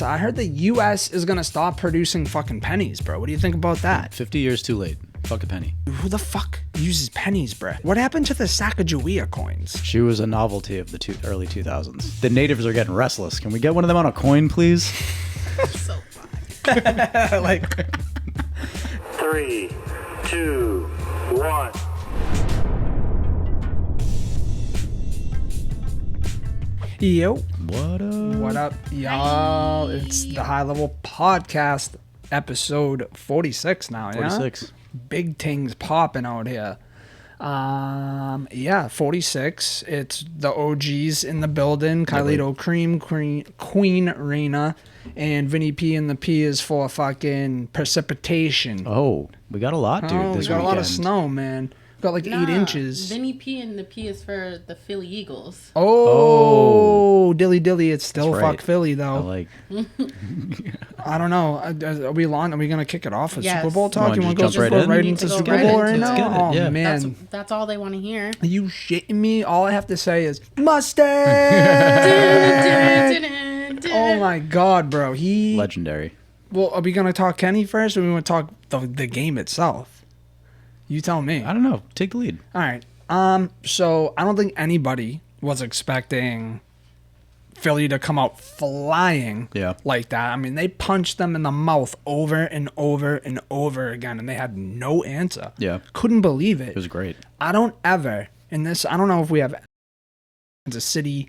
I heard the U.S. is gonna stop producing fucking pennies, bro. What do you think about that? 50 years too late. Fuck a penny. Who the fuck uses pennies, bro? What happened to the Sacagawea coins? She was a novelty of the early 2000s. The natives are getting restless. Can we get one of them on a coin, please? So fun. Like 3, 2, 1. Yo. What up? What up, y'all? It's the High Level Podcast, episode 46 now, yeah? 46. Big things popping out here. Yeah, 46. It's the OGs in the building. Kyleto Cream, Queen Rayna, and Vinnie P, and the P is for fucking precipitation. Oh, we got a lot, dude, Oh, this we got weekend. a lot of snow, man. We got like 8 inches. Vinnie P and the P is for the Philly Eagles. Oh, dilly dilly. It's still That's fuck right. Philly I though. like. I don't know. Are we gonna kick it off with Yes. Super Bowl talk? You You want wanna to just go jump right in? into Let's Super get Bowl it. right Let's now? get it. Oh Yeah. man, That's all they want to hear. are you shitting me? All I have to say is mustard. Oh my god, bro. Legendary. Well, are we gonna talk Kenny first, or we want to talk the game itself? You tell me. I don't know. Take the lead. All right. So I don't think anybody was expecting Philly to come out flying like that. I mean, they punched them in the mouth over and over and over again, and they had no answer. Yeah. Couldn't believe it. It was great. I don't ever, in this, I don't know if we have Kansas City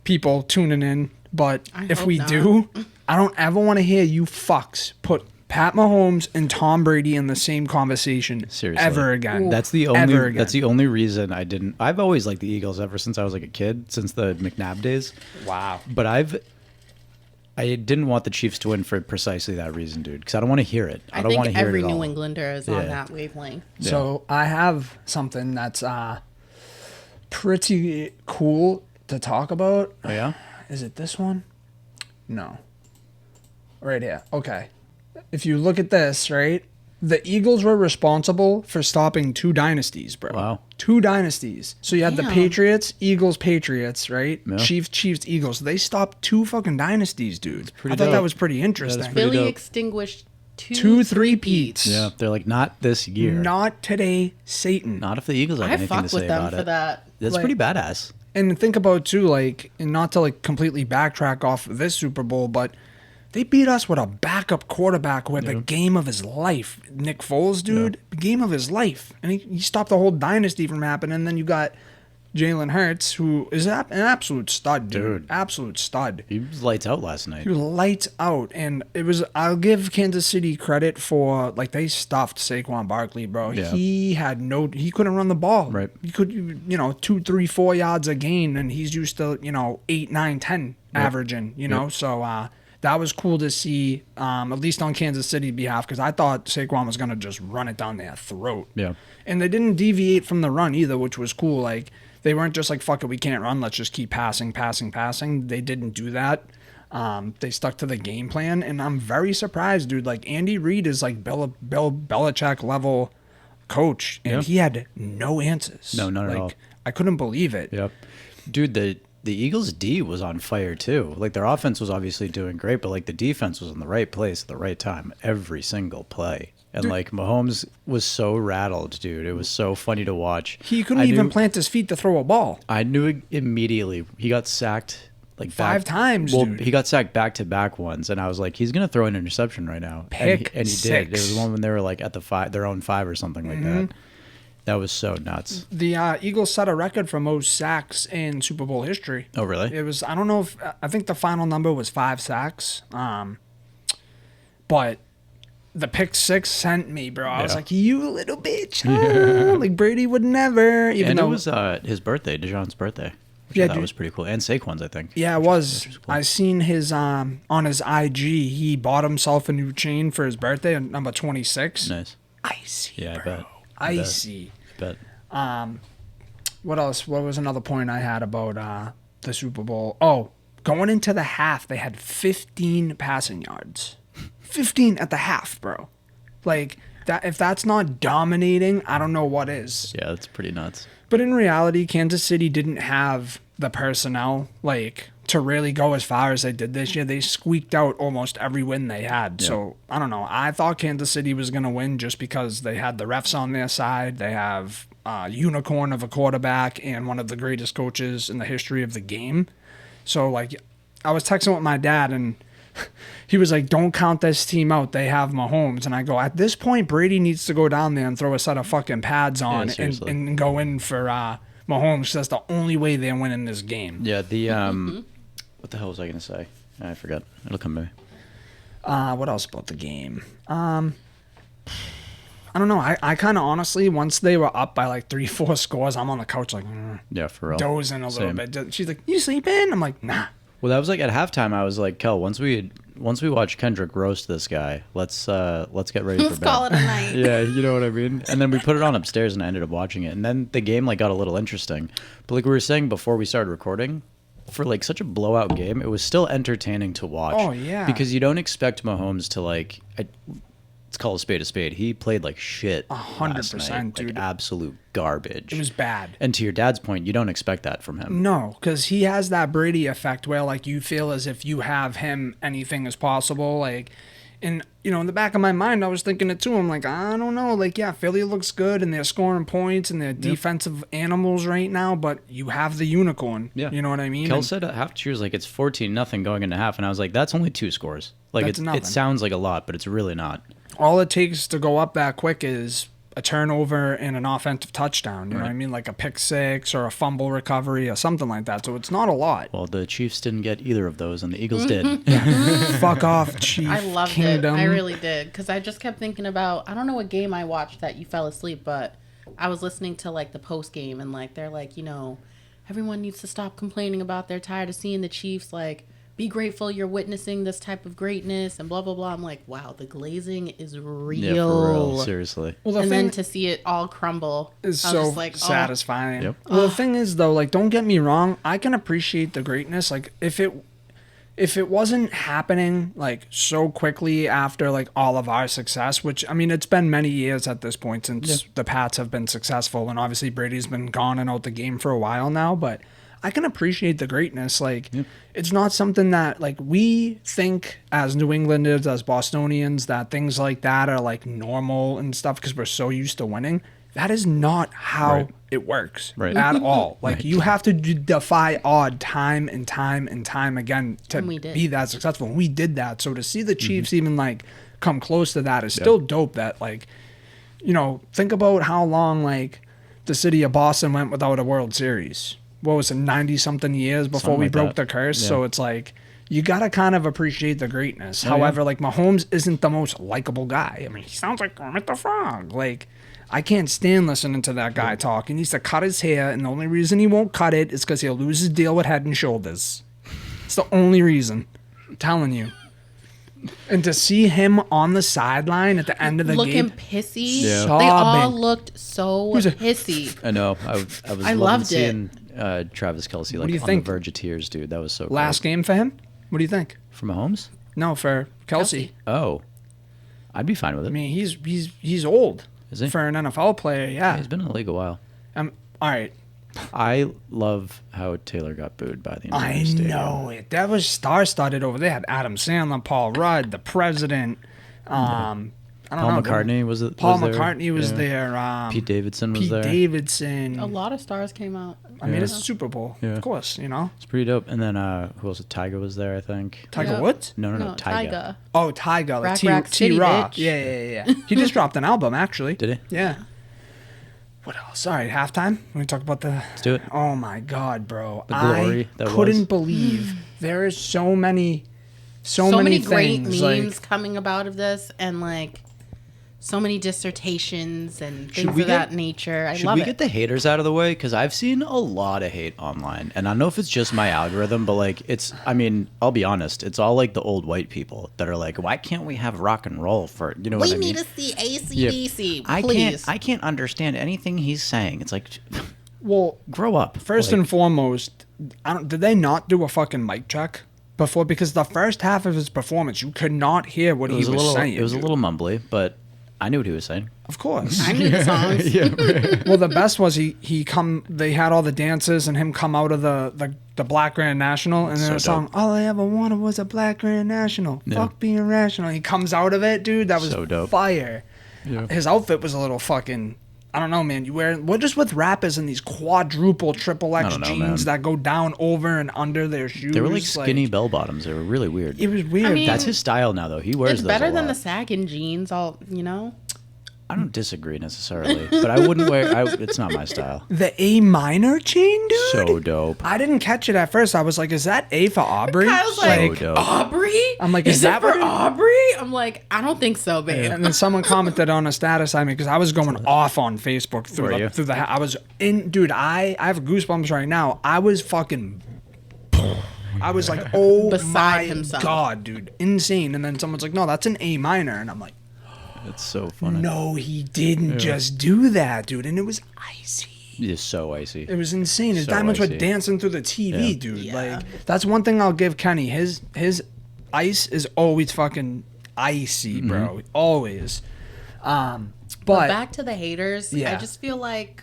people tuning in, but if hope we not. do, I don't ever want to hear you fucks put Pat Mahomes and Tom Brady in the same conversation Seriously. ever again. That's the Ever only. again. That's the only reason I didn't. I've always liked the Eagles ever since I was like a kid, since the McNabb days. Wow. But I didn't want the Chiefs to win for precisely that reason, dude. Because I don't want to hear it. I don't want to think hear every it at all. New Englander is Yeah. on that wavelength. So I have something that's pretty cool to talk about. Oh yeah. Is it this one? No. Right here. Okay. If you look at this, right? The Eagles were responsible for stopping 2 dynasties, bro. Wow. 2 dynasties. So you had the Damn. Patriots, Eagles, Patriots, right? Yeah. Chiefs, Eagles. They stopped 2 fucking dynasties, dude. pretty I thought that dope. was pretty interesting. pretty Philly dope. extinguished 2 three-peats. Yeah. They're like, not this year. Not today, Satan. Not if the Eagles have I anything to fuck say with them about for it. that. That's Like- pretty badass. And think about too, like, and not to like completely backtrack off of this Super Bowl, but they beat us with a backup quarterback with the game of his life. Nick Foles, dude, game of his life. And he stopped the whole dynasty from happening. And then you got Jalen Hurts, who is an absolute stud, dude. Absolute stud. He was lights out last night. He was lights out. And it was, I'll give Kansas City credit for, like, they stuffed Saquon Barkley, bro. Yeah. He couldn't run the ball. Right. He could, 2, 3, 4 yards a gain, and he's used to, 8, 9, 10 averaging, So that was cool to see, at least on Kansas City's behalf, because I thought Saquon was going to just run it down their throat. Yeah. And they didn't deviate from the run either, which was cool. Like, they weren't just like, fuck it, we can't run, let's just keep passing. They didn't do that. They stuck to the game plan, and I'm very surprised, dude. Like, Andy Reid is like Bill Belichick level coach, and he had no answers. No, none at all. I couldn't believe it. Yep. Dude, the Eagles' D was on fire too. Like, their offense was obviously doing great, but like the defense was in the right place at the right time every single play. And like Mahomes was so rattled, dude. It was so funny to watch. He couldn't even plant his feet to throw a ball. I knew it immediately. He got sacked like 5 times, Well, dude. he got sacked back-to-back ones, and I was like, he's gonna throw an interception right now. Pick and he did. It 6. was one when they were like at their own 5 or something like that. That was so nuts. The Eagles set a record for most sacks in Super Bowl history. Oh, really? It was, I don't know if, I think the final number was 5 sacks. But the pick 6 sent me, bro. I was Yeah. like, you little bitch. Ah, like, Brady would never. Even And though it was his birthday, DeJohn's birthday. Which Yeah, I thought dude. was pretty cool. And Saquon's, I think. Yeah, it was. I seen his, on his IG, he bought himself a new chain for his birthday, number 26. Nice. Icy, Yeah, bro. I bet. Icy. Bet. What else? What was another point I had about the Super Bowl? Oh, going into the half, they had 15 passing yards. 15 at the half, bro. Like, that. If that's not dominating, I don't know what is. Yeah, that's pretty nuts. But in reality, Kansas City didn't have the personnel, like, to really go as far as they did this year. They squeaked out almost every win they had. Yeah. So I don't know. I thought Kansas City was going to win just because they had the refs on their side. They have a unicorn of a quarterback and one of the greatest coaches in the history of the game. So like, I was texting with my dad and he was like, don't count this team out. They have Mahomes. And I go, at this point, Brady needs to go down there and throw a set of fucking pads on and go in for Mahomes. 'Cause that's the only way they're winning this game. Yeah, the what the hell was I gonna say? I forgot. It'll come to me. What else about the game? I don't know. I kind of honestly, once they were up by like 3-4 scores, I'm on the couch like Yeah, for real. dozing a little Same. bit. She's like, you sleeping? I'm like, nah. Well, that was like at halftime. I was like, Kel, once we watch Kendrick roast this guy, let's get ready Let's for bed. call it a night. Yeah, you know what I mean? And then we put it on upstairs and I ended up watching it. And then the game like got a little interesting. But like we were saying before we started recording, for like such a blowout game, it was still entertaining to watch. Oh, yeah. Because you don't expect Mahomes to like let's call a spade a spade. He played like shit. 100%, dude. Like absolute garbage. It was bad. And to your dad's point, you don't expect that from him. No, because he has that Brady effect where like you feel as if you have him, anything is possible. Like, and you know, in the back of my mind, I was thinking it too. I'm like, I don't know. Like, yeah, Philly looks good and they're scoring points and they're defensive animals right now, but you have the unicorn. Yeah. You know what I mean? Kel And said at half, she was like, it's 14-0 going into half. And I was like, that's only 2 scores. Like, That's nothing. it sounds like a lot, but it's really not. all it takes to go up that quick is a turnover and an offensive touchdown. You know Right. what I mean? Like a pick six or a fumble recovery or something like that. So it's not a lot. Well, the Chiefs didn't get either of those, and the Eagles did. Fuck off, Chief I loved Kingdom. it. I really did. Because I just kept thinking about, I don't know what game I watched that you fell asleep, but I was listening to like the post game and like they're like, you know, everyone needs to stop complaining about they're tired of seeing the Chiefs. Like, be grateful you're witnessing this type of greatness and blah, blah, blah. I'm like, wow, the glazing is real. Yeah, for real. Seriously. Well, the And thing then to see it all crumble is I was so just like, oh. satisfying. Yep. Well, the thing is, though, like, don't get me wrong. I can appreciate the greatness. Like, if it wasn't happening like so quickly after like all of our success, which I mean, it's been many years at this point since the Pats have been successful, and obviously Brady's been gone and out the game for a while now, but I can appreciate the greatness. Like, it's not something that like we think as New Englanders, as Bostonians, that things like that are like normal and stuff because we're so used to winning. That is not how Right. it works Right. at all. Like, Right. you have to defy odd time and time and time again to And we did. be that successful. And we did that. So to see the Chiefs even like come close to that is still dope. That like, you know, think about how long like the city of Boston went without a World Series. What was it, 90-something years before Something we like broke that. the curse? Yeah. So it's like, you got to kind of appreciate the greatness. Oh, However, like, Mahomes isn't the most likable guy. I mean, he sounds like Kermit the Frog. Like, I can't stand listening to that guy talk. He needs to cut his hair, and the only reason he won't cut it is because he'll lose his deal with Head and Shoulders. It's the only reason. I'm telling you. And to see him on the sideline at the end of the looking game, pissy. Yeah. They all Sobbing. looked so was a- pissy. I know. I was I loving loved seeing Travis Kelce like do you on think? the verge of tears, dude. That was so last cool. game for him, what do you think? For Mahomes? No, for Kelsey. Oh. I'd be fine with it. I mean, he's old. Is he? For an NFL player, yeah. He's been in the league a while. All right. I love how Taylor got booed by the entire I stadium. know it. That was star-studded over there. Had Adam Sandler, Paul Rudd, the president. I don't Paul know. McCartney was it? Paul there? McCartney was Yeah. there. Pete Davidson was Pete there. Davidson. A lot of stars came out. I mean, Yeah. it's the Super Bowl, Yeah. of course. You know, It's pretty dope. And then who else? Tiger was there, I think. Tiger Yeah. Woods. No, Tiger. Tyga. Oh, Tiger, like Rack, Rack City, T-Raw. bitch. Yeah. He just dropped an album, actually. Did he? Yeah. What else? All right, halftime. We talk about the. Let's do it. Oh my God, bro! The glory I that couldn't was. believe there is so many Great things. memes Like, coming about of this, and like so many dissertations and things we of get- that nature. I Should love we it. get the haters out of the way? Because I've seen a lot of hate online. And I don't know if it's just my algorithm, but like I mean, I'll be honest. It's all like the old white people that are like, why can't we have rock and roll for, you know what I mean? see ACDC, I please. can't understand anything he's saying. It's like, well, grow up. first Like, and foremost, did they not do a fucking mic check before? Because the first half of his performance, you could not hear what it he was was a little, saying. it was a dude. little mumbly, but I knew what he was saying. Of course. I knew the songs. Well, the best was they had all the dances and him come out of the the Black Grand National, and then So the song dope. "All I Ever Wanted Was a Black Grand National." Fuck being rational. He comes out of it, dude. That was So dope. fire. Yeah. His outfit was a little fucking. I don't know, man. You wear what is with rappers and these quadruple, triple X don't know, jeans man. that go down over and under their shoes. They were like skinny bell bottoms. They were really weird. It was weird. I mean, That's his style now, though. He wears It's those better a than the lot. sagging jeans. All you know. I don't disagree necessarily, but I wouldn't wear. It's not my style. The A minor chain, dude. So dope. I didn't catch it at first. I was like, "Is that A for Aubrey?" Kyle's So like, dope. Aubrey? I'm like, is is that that for what- Aubrey? I'm like, I don't think so, babe. And then someone commented on a status I made because I was going off on Facebook Were you? through the. I was in, dude. I have goosebumps right now. I was fucking. I was like, oh Beside my himself. god, dude, insane. And then someone's like, no, that's an A minor, and I'm like, It's so funny. no, he didn't just do that, dude. And it was icy. It's so icy. It was insane. His So diamonds were icy. dancing through the TV, Yeah. dude. Yeah. Like that's one thing I'll give Kenny. His ice is always fucking icy, bro. Always. But Back to the haters. Yeah. I just feel like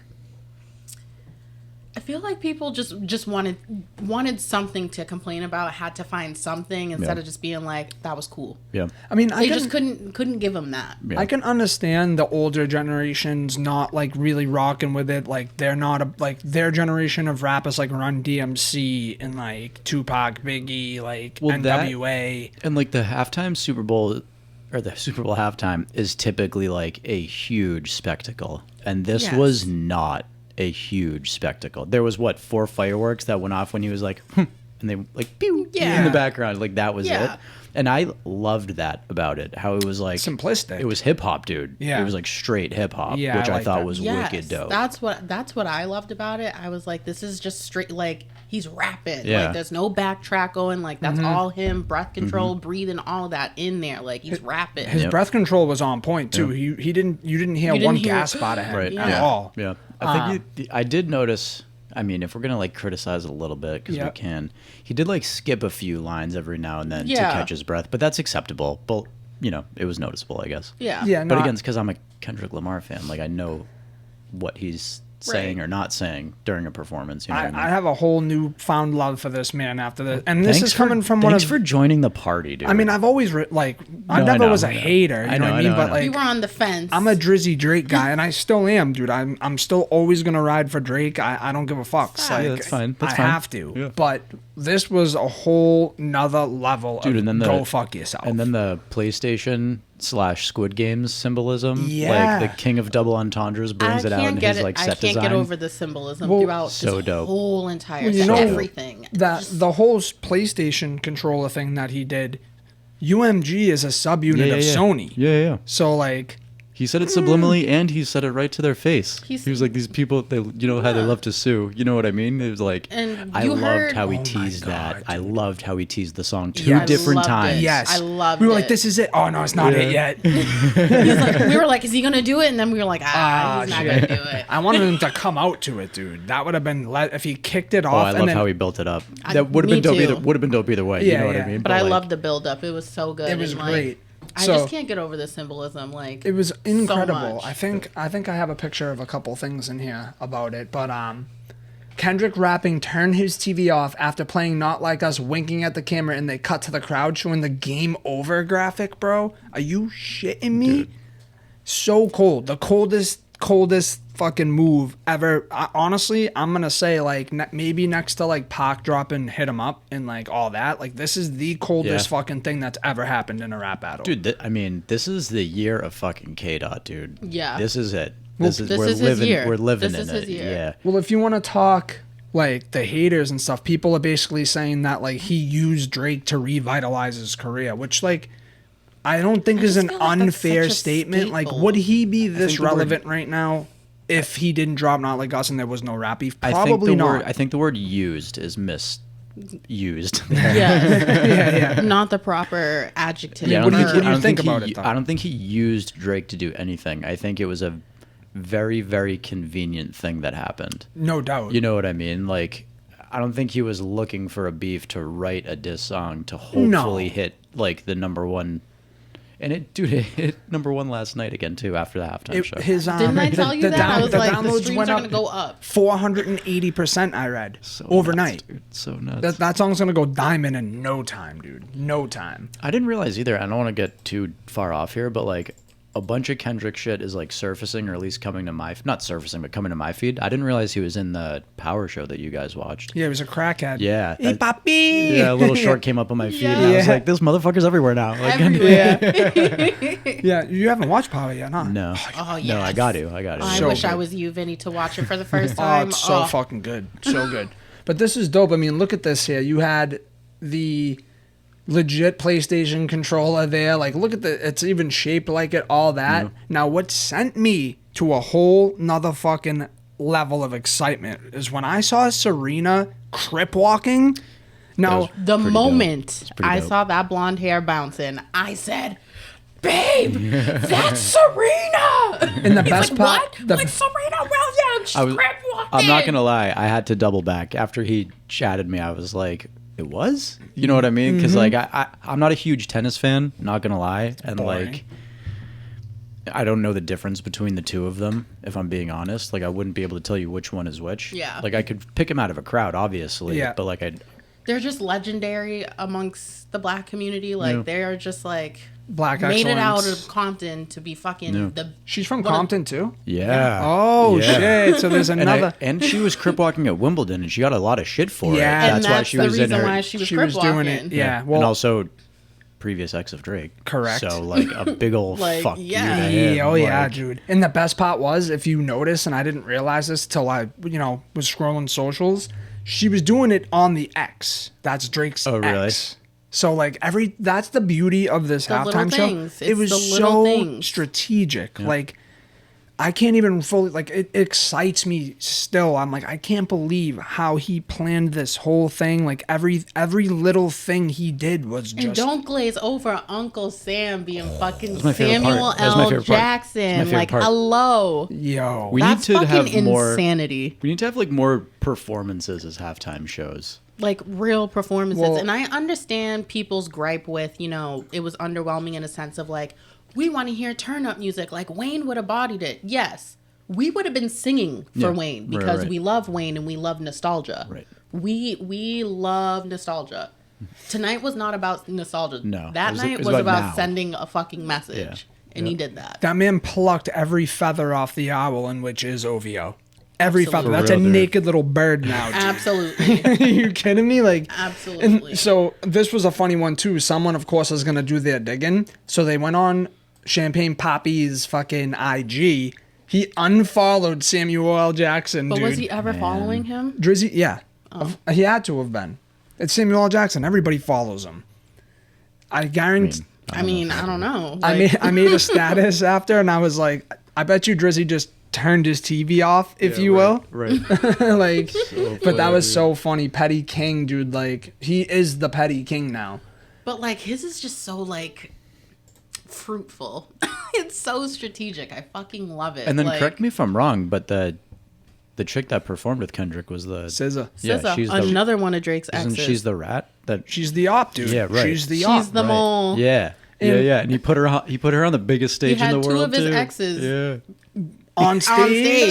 people just wanted something to complain about, had to find something instead Yeah. of just being like, that was cool. Yeah. I mean, I They can, just couldn't give them that. Yeah. I can understand the older generations not like really rocking with it. Like they're not like their generation of rappers like Run DMC and like Tupac, Biggie, like Well, that- NWA. And like the halftime Super Bowl or the Super Bowl halftime is typically like a huge spectacle. And this Yes. was not a huge spectacle. There was 4 fireworks that went off when he was like, and they like pew in Yeah. the background. Like that was Yeah. it. And I loved that about it. How it was like Simplistic. It was hip hop, dude. Yeah. It was like straight hip hop, Yeah, which I I like thought that. was Yes, wicked dope. that's what I loved about it. I was like, this is just straight, like he's rapping. Yeah. Like there's no backtrack going. Like that's all him, breath control, breathing, all of that in there. Like he's rapping. His Yep. breath control was on point too. You didn't hear You didn't one hear- gasp out of him Right. at Yeah. all. Yeah. I think I did notice. I mean, if we're gonna like criticize it a little bit because we Yep. can, he did like skip a few lines every now and then to Yeah. catch his breath, but that's acceptable. But it was noticeable, I guess. yeah. Yeah, But no, again, it's because I'm a Kendrick Lamar fan. Like I know what he's saying Right. or not saying during a performance. You know what I I mean? have a whole new found love for this man after this, and this Thanks is coming from one thanks of. for joining the party, dude. I mean, I've always I No, I never know, was a I know. hater. You I know know, what I I mean? know, I But know. like, You were on the fence. I'm a Drizzy Drake guy, and I still am, dude. I'm still always gonna ride for Drake. I don't give a fuck. Facts. Like, Yeah, that's fine. That's I fine. have to. Yeah. But this was a whole nother level Dude, of and then go fuck yourself. And then the PlayStation / Squid Games symbolism. Yeah. Like the king of double entendres brings it out in his like I set can't design. get over the symbolism Well, throughout so this dope. whole entire Well, you set. know Everything. that the whole PlayStation controller thing that he did, UMG is a subunit of Sony. Yeah. So like, He said it subliminally, and he said it right to their face. He's- He was like, "These people, they, how they Yeah. love to sue." You know what I mean? It was like, And I you loved heard- how he Oh my teased God, that. I loved how he teased the song two Yes. different I loved times. it. yes, I loved We were like, it. this is it. Oh no, it's not it Yeah. yet. He's like, we were like, is he gonna do it? And then we were like, he's not shit. gonna do it. I wanted him to come out to it, dude. That would have been if he kicked it Oh, off. I and love then, how he built it up. I- That would have me been dope. too. Either would have been dope either way. You Yeah, know what yeah. I mean? But I like, love the build up. It was so good. It was and, like, great. I So- just can't get over the symbolism. Like It was incredible. much. I think I have a picture of a couple things in here about it, but Kendrick rapping "Turn His TV Off" after playing "Not Like Us," winking at the camera, and they cut to the crowd showing the "Game Over" graphic, bro. Are you shitting me? Dude. So cold. The coldest fucking move ever. Honestly, I'm gonna say like maybe next to like Pac dropping "Hit 'Em Up" and like all that. Like this is the coldest Yeah. fucking thing that's ever happened in a rap battle. dude. I mean, this is the year of fucking K.Dot, dude. Yeah. This is it. Well, This is this we're is his living. year. We're living This in is it. his year. Yeah. Well, if you want to talk like the haters and stuff, people are basically saying that like he used Drake to revitalize his career, which like I don't think is just an feel like that's unfair such a statement. Like, staple. would he be this think the word- relevant right now if he didn't drop "Not Like Us" and there was no rap beef? I Probably think the not. word. I think the word "used" is misused. yeah, yeah, yeah. not the proper adjective. Yeah, I What don't do you- think, what do I you don't think think about he, it, though? I don't think he used Drake to do anything. I think it was a very, very convenient thing that happened. No doubt. You know what I mean? Like, I don't think he was looking for a beef to write a diss song to hopefully hit like the number one And it hit #1 last night again too after the halftime show. Didn't I tell you that? I was like, the downloads streams went are up going to go up. 480%. I read So overnight. nuts, dude. So nuts. That song's gonna go diamond in no time, dude. No time. I didn't realize either. I don't want to get too far off here, but like a bunch of Kendrick shit is like surfacing, or at least coming to my not surfacing, but coming to my feed. I didn't realize he was in the Power Show that you guys watched. Yeah, he was a crackhead. Yeah, Hey, that- papi. Yeah, a little short came up on my feed, and I was Yeah. like, "This motherfucker's everywhere now." Like, Everywhere. Yeah, you haven't watched Power yet, huh? no, Oh, yes. no, I got to. I So wish I good. was you, Vinny, to watch it for the first Oh, time. it's so fucking good. So good. But this is dope. I mean, look at this here. You had the legit PlayStation controller there. Like, look at it's even shaped like it, all that. Yeah. Now, what sent me to a whole nother fucking level of excitement is when I saw Serena crip walking. Now, The Pretty moment dope. Pretty I dope. saw that blonde hair bouncing, I said, "Babe, that's Serena!" in the He's best like, part, what? Like Serena Williams, she's crip walking. I'm not gonna lie. I had to double back after he chatted me. I was like, "It was." You know what I mean? Because like I'm not a huge tennis fan. Not gonna lie, and boring. like I don't know the difference between the two of them. If I'm being honest, like I wouldn't be able to tell you which one is which. Yeah. Like I could pick him out of a crowd, obviously. Yeah. But like They're just legendary amongst the black community. Like Yeah. they are just like Black made it out excellence. of Compton to be fucking Yeah. the. She's from what a- Compton, too? yeah. Oh, Yeah. shit. So there's And, another. and she was crip walking at Wimbledon, and she got a lot of shit for Yeah. it. And And That's why she the was in reason her. why she was She crip was walking. doing it. Yeah. Well, and also previous ex of Drake. Correct. So like a big old Like, fuck yeah. you to him. Yeah, oh yeah, like- dude. And the best part was, if you notice, and I didn't realize this till I, was scrolling socials, she was doing it on the X. That's Drake's Oh, really? X. So like that's the beauty of this The little halftime show. things. It It's was the little so things. strategic. Like I can't even fully it excites me still. I'm like, I can't believe how he planned this whole thing. Like every little thing he did was And just don't glaze over Uncle Sam being fucking That's my favorite part. Samuel That's my L. favorite part. Jackson. That's my favorite Like, part. hello. yo. We That's need to fucking have more. insanity. We need to have like more performances as halftime shows. Like real performances. Well- And I understand people's gripe with, it was underwhelming in a sense of like, we want to hear turn up music. Like Wayne would have bodied it. Yes. We would have been singing for Yeah. Wayne Right, because right. we love Wayne and we love nostalgia. Right. We love nostalgia. Tonight was not about nostalgia. No, That it was- night it was was about about now. sending a fucking message. Yeah. And he Yeah. did that. That man plucked every feather off the owl, in which is OVO. Every feather. Absolutely. That's For a real, dude. naked little bird now. Dude. Absolutely. Are you kidding me? Like, Absolutely. and so this was a funny one too. Someone, of course, is gonna do their digging. So they went on Champagne Poppy's fucking IG. He unfollowed Samuel L. Jackson, But dude. was he ever following him? Drizzy, yeah. Oh. He had to have been. It's Samuel L. Jackson. Everybody follows him. I guarantee. I mean, I don't know. I made a status after, and I was like, I bet you Drizzy just turned his TV off, if you will. Right. Like, but that funny, was dude. so funny. Petty King, dude. Like, he is the Petty King now. But like his is just so like fruitful. It's so strategic. I fucking love it. And then like, correct me if I'm wrong, but the chick that performed with Kendrick was the SZA. Yeah, SZA, she's the- another one of Drake's Isn't exes. she's the rat that She's the op, dude. Yeah, right. She's the op. She's the mole. Yeah. Yeah, And- yeah, and he put her on the biggest stage had in the two world of his too. exes Yeah. on stage. on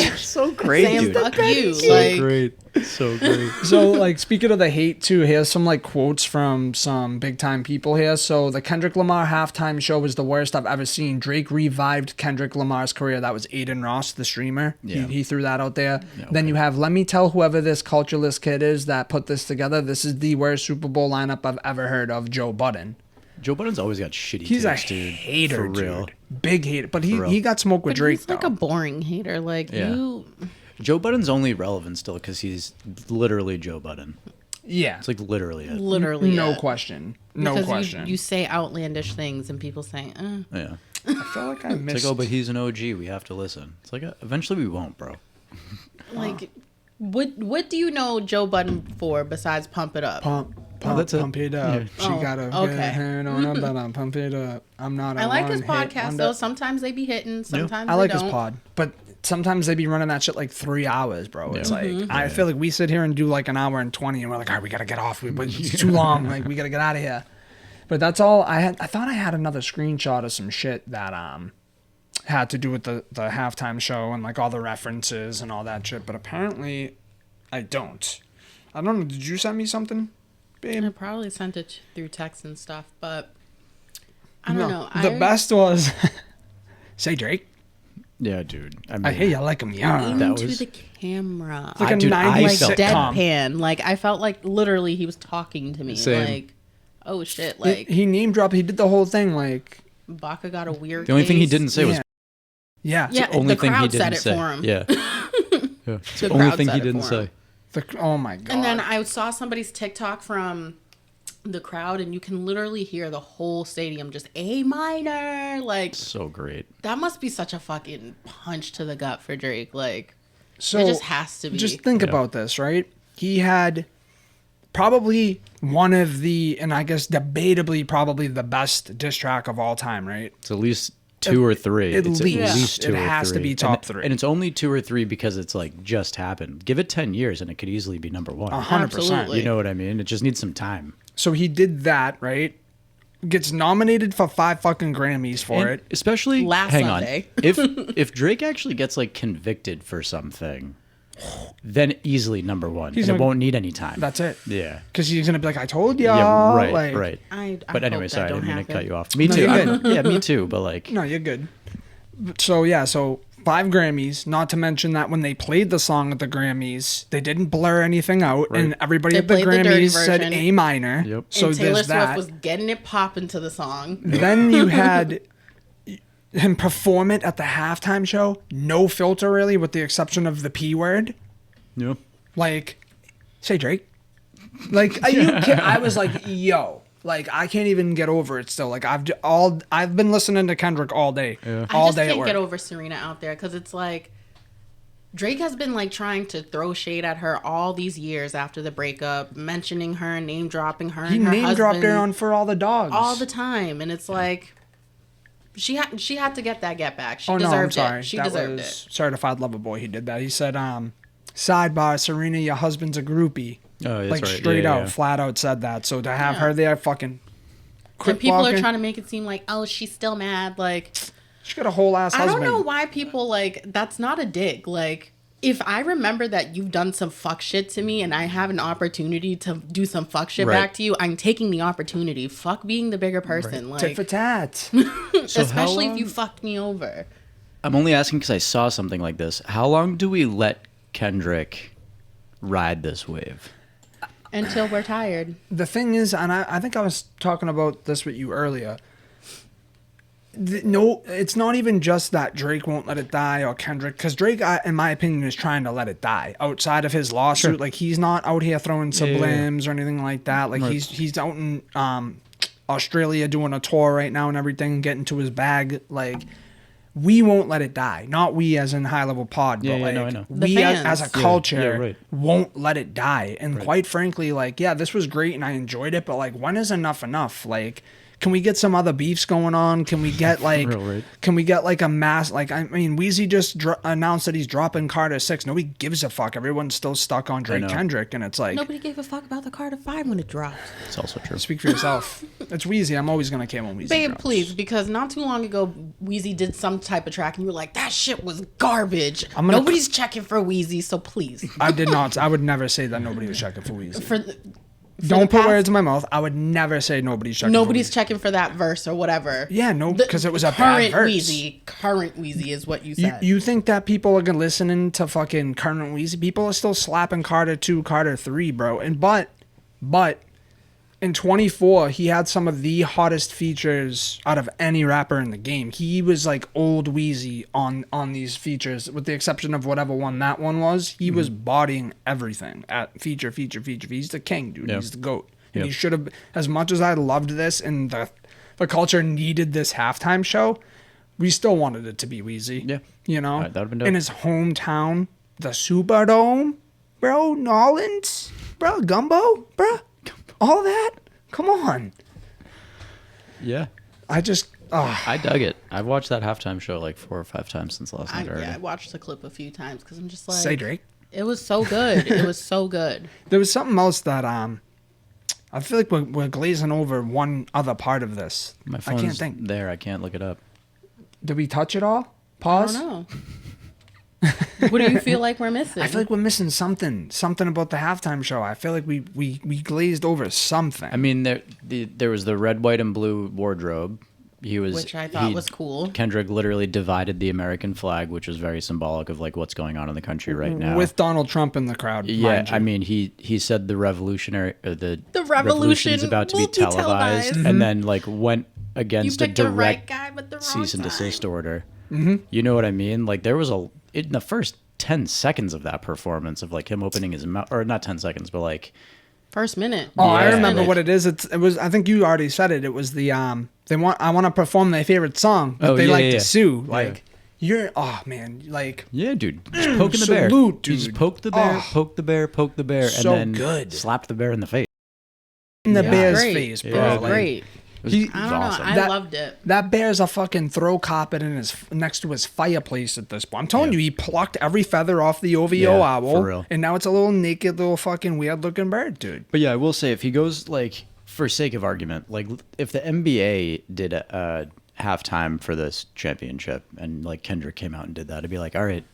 stage. So great, Saying dude. fuck you. So Like great. So great. So, like, speaking of the hate, too, here's some, like, quotes from some big-time people here. So, the Kendrick Lamar halftime show was the worst I've ever seen. Drake revived Kendrick Lamar's career. That was Aiden Ross, the streamer. Yeah. He threw that out there. Yeah, Then okay. you have, let me tell whoever this cultureless kid is that put this together, this is the worst Super Bowl lineup I've ever heard of, Joe Budden. Joe Budden's always got shitty He's a taste, dude. hater, For real. dude. Big hater. But For real. he got smoked with but Drake, he's like though. a boring hater. Like Yeah. you Joe Budden's only relevant still because he's literally Joe Budden. Yeah. It's like literally it. literally No it. question. No Because question. You say outlandish things and people say, Yeah. I feel like I It's missed... like, oh, but he's an OG. We have to listen. It's like, eventually we won't, bro. like what do you know Joe Budden for besides Pump It Up? that's it. pump it up. Yeah. She Oh, got a okay. good hand on her butt, pump it up. I'm not a I like his one-hit podcast wonder. though. Sometimes they be hitting, sometimes I like they his don't. pod, but sometimes they be running that shit like 3 hours, bro. It's Yeah. Mm-hmm. like I feel like we sit here and do like an hour and 20, and we're like, all right, we gotta get off. It's too long. Like we gotta get out of here. But that's all I had. I thought I had another screenshot of some shit that had to do with the halftime show and like all the references and all that shit. But apparently, I don't. I don't know. Did you send me something, babe? I probably sent it through text and stuff, but I don't know. The best was say Drake. Yeah, dude. I hear you like him young. That into was- the camera. It's like a Dude, 90s Like felt- sitcom. deadpan. Like I felt like literally he was talking to me. Same. Like, oh shit. Like He name dropped. He did the whole thing. Like, Baka got a weird. The only thing he face. didn't say was yeah. Yeah, the only the thing he crowd didn't said it say. for him. Yeah. Yeah. It's The the only crowd thing said he it didn't for him. say. Oh my god. And then I saw somebody's TikTok from the crowd, and you can literally hear the whole stadium just A minor. Like So great. that must be such a fucking punch to the gut for Drake. Like so it just has to be. Just think about this, right? He had probably one of the, and I guess debatably probably the best diss track of all time, right? It's at least two or three. At It's least. at least two It or has to three. be top three. And it's only two or three because it's like just happened. Give it 10 years and it could easily be number one. 100%. Absolutely. You know what I mean? It just needs some time. So he did that, right? Gets nominated for 5 fucking Grammys for And it. especially Last hang Sunday. on. If Drake actually gets like convicted for something, then easily number one. And it gonna- won't need any time. That's it. Yeah. Because he's gonna be like, I told y'all. Yeah, right, like, right. I But anyway, hope that sorry, I don't didn't mean to happen. cut you off. Me No, too. you're I'm- good. yeah, me too. But like, No, you're good. So yeah, so 5 Grammys. Not to mention that when they played the song at the Grammys, they didn't blur anything out, and everybody They at the played the dirty Grammys said version. A minor. Yep. So and Taylor there's Swift that. was getting it popping to the song. Then you had him perform it at the halftime show, no filter really, with the exception of the P word. yeah. Like, say Drake. Like, I was like, yo, like I can't even get over it still. Like I've been listening to Kendrick all day, I all just day at can't work. get over Serena out there because it's like Drake has been like trying to throw shade at her all these years after the breakup, mentioning her, name dropping her. He and her name dropped her husband on For All the Dogs all the time, and it's like she had to get that get back. She Oh no, I'm deserved sorry. it. She that deserved was it. Certified Lover Boy. He did that. He said, sidebar, Serena, your husband's a groupie. Oh, that's Like right. straight Yeah, out, yeah. flat out said that. So to have Yeah. her there, fucking. And people walking, are trying to make it seem like, oh, she's still mad. Like She got a whole ass I husband. don't know why people like that's not a dig. Like if I remember that you've done some fuck shit to me and I have an opportunity to do some fuck shit Right. back to you, I'm taking the opportunity. Fuck being the bigger person. Tit Like for tat. So how especially if long- you fucked me over. I'm only asking because I saw something like this. How long do we let Kendrick ride this wave? Until we're tired. The thing is, and I think I was talking about this with you earlier. No, it's not even just that Drake won't let it die or Kendrick, because Drake, in my opinion, is trying to let it die. Outside of his lawsuit, like he's not out here throwing sublims or anything like that. Like he's out in Australia doing a tour right now and everything, getting to his bag. Like we won't let it die. Not we as in High Level Pod, Yeah, but yeah, like no, I know. we The as a fans. culture Yeah, right. won't let it die. And quite frankly, like, yeah, this was great and I enjoyed it, but like, when is enough enough? Like, can we get some other beefs going on? Can we get like, Real, right. can we get like a mass, like, I mean, Weezy just announced that he's dropping Carter 6. Nobody gives a fuck. Everyone's still stuck on Drake know. Kendrick. And it's like, Nobody gave a fuck about the Carter 5 when it dropped. It's also true. speak for yourself. It's Weezy. I'm always going to care when Weezy Babe, drops. please, because not too long ago, Weezy did some type of track, and you were like, "That shit was garbage." gonna- Nobody's checking for Weezy, so please. I did not. I would never say that nobody was checking for Weezy. For the, Don't put past- words in my mouth. I would never say nobody's checking nobody's for Weezy. checking for that verse or whatever. Yeah, no, The 'cause it was a bad current verse. Current Weezy is what you You, said. you think that people are gonna listening to fucking current Weezy? People are still slapping Carter 2, Carter 3, bro. And but in 24, he had some of the hottest features out of any rapper in the game. He was like old Weezy on these features, with the exception of whatever one that one was. He was bodying everything at feature. He's the king, dude. Yeah. He's the GOAT. And he Yep. should have, as much as I loved this and the culture needed this halftime show, we still wanted it to be Weezy. Yeah. You know? That would've been dope. In his hometown, the Superdome, bro, Nolans, bro, Gumbo, bro, all that. Come on. Yeah. I just, I dug it. I've watched that halftime show like 4 or 5 times since last night already. Yeah, I watched the clip a few times because I'm just like, say Drake. it was so good. It was so good. There was something else that I feel like we're glazing over one other part of this. My I phone's can't think. there. I can't look it up. Did we touch it all? I Pause. don't know. What do you feel like we're missing? I feel like we're missing something about the halftime show. I feel like we glazed over something. I mean, there was the red, white, and blue wardrobe. Which I thought was cool. Kendrick literally divided the American flag, which was very symbolic of like what's going on in the country right now. With Donald Trump in the crowd. Yeah, mind you. I mean, he said the revolutionary or the revolution revolution's about to will be be televised, televised. and then like went You against a picked the right direct guy, but the wrong cease and time. desist order. You know what I mean? Like there was in the first 10 seconds of that performance of like him opening his mouth, or not 10 seconds, but like First minute. Oh, I Yeah. remember what it is. It was. I think you already said it. It was the I want to perform their favorite song, but Oh, they yeah, like yeah. to sue. Like you're. Oh man. Like yeah, dude, just poking the bear. Salute, You just dude. poke the bear, Oh. poke the bear, poke the bear, So and then good. slapped the bear in the face. in the Yeah. bear's Great. face, bro. It was Like, great. It was, He- it I was don't awesome. know. I That- loved it. That bear's a fucking throw carpet in his next to his fireplace at this point. I'm telling you, he plucked every feather off the OVO Yeah, owl, for real. and now it's a little naked, little fucking weird looking bird, dude. But yeah, I will say if he goes like for sake of argument, like if the NBA did a halftime for this championship and like Kendrick came out and did that, I'd be like, all right,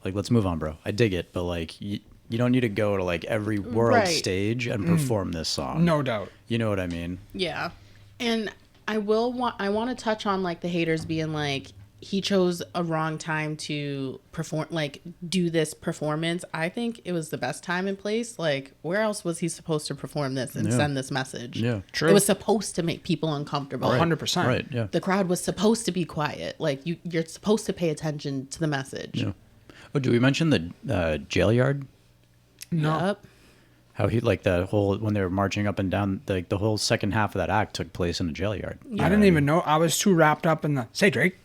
like let's move on, bro. I dig it, but like you don't need to go to like every world Right. stage and perform this song. No doubt. You know what I mean? Yeah. And I want to touch on like the haters being like he chose a wrong time to perform, like do this performance. I think it was the best time and place. Like where else was he supposed to perform this and Yeah. send this message? Yeah. True. It was supposed to make people uncomfortable. 100%. Right. Yeah. The crowd was supposed to be quiet. Like you're supposed to pay attention to the message. Yeah. Oh, did we mention the jail yard? No. Yep. How he like the whole when they were marching up and down, like the whole second half of that act took place in a jail yard. I didn't even know. I was too wrapped up in the say Drake.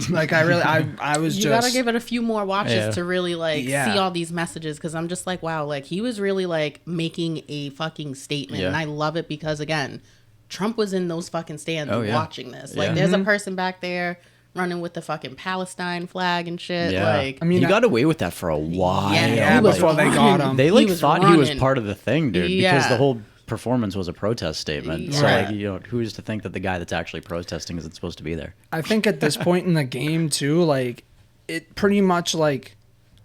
Like I was You just. gotta give it a few more watches Yeah. to really like Yeah. see all these messages, because I'm just like, wow, like he was really like making a fucking statement. Yeah. And I love it because again, Trump was in those fucking stands Oh, yeah. watching this. Like Yeah. there's a person back there running with the fucking Palestine flag and shit. Yeah. Like I mean, he got away with that for a while. Yeah, he was before they got him. They He like was thought he was running. part of the thing, dude, because Yeah. the whole performance was a protest statement. So Yeah. like, you know, who's to think that the guy that's actually protesting isn't supposed to be there? I think at this point in the game too, like it pretty much like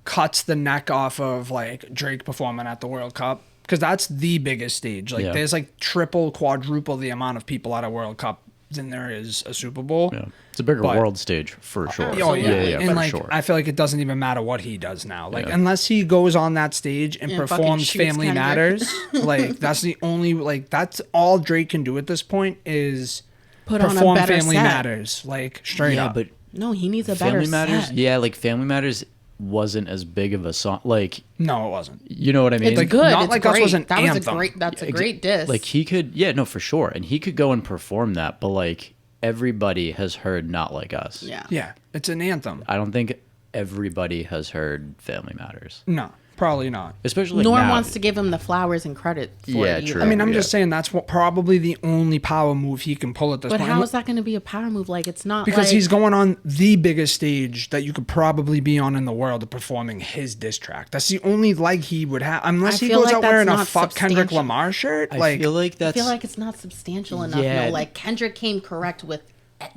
cuts the neck off of like Drake performing at the World Cup, because that's the biggest stage. Like Yeah. there's like triple, quadruple the amount of people at a World Cup than there is a Super Bowl. Yeah, it's a bigger But- world stage for sure. Oh yeah, and for like sure. I feel like it doesn't even matter what he does now. Like Yeah. unless he goes on that stage and And fucking performs shoots "Family Kendrick. Matters," like that's the only like that's all Drake can do at this point is Put on a perform better "Family set. Matters" like straight yeah, up. but no, he needs a better Family Matters, set. yeah, like Family Matters wasn't as big of a song. Like, No, it wasn't. you know what I mean? It's Like, good. not It's like Us great. was an that was a anthem. great. That's a great diss. Like he could, yeah, no, for sure, and he could go and perform that, but like everybody has heard "Not Like Us." yeah. Yeah, it's an anthem. I don't think everybody has heard "Family Matters," No, probably not. especially like Nor now. wants to give him the flowers and credit for Yeah, it either. true. I mean, I'm Yeah. just saying that's what probably the only power move he can pull at this But point. how is that going to be a power move? Like it's not Because like, he's going on the biggest stage that you could probably be on in the world of performing his diss track. That's the only leg he would have, unless I he feel goes like out that's wearing a not fuck Kendrick substantial. Lamar shirt. I Like, feel like I that's feel like it's not substantial enough. Yeah. No, like Kendrick came correct with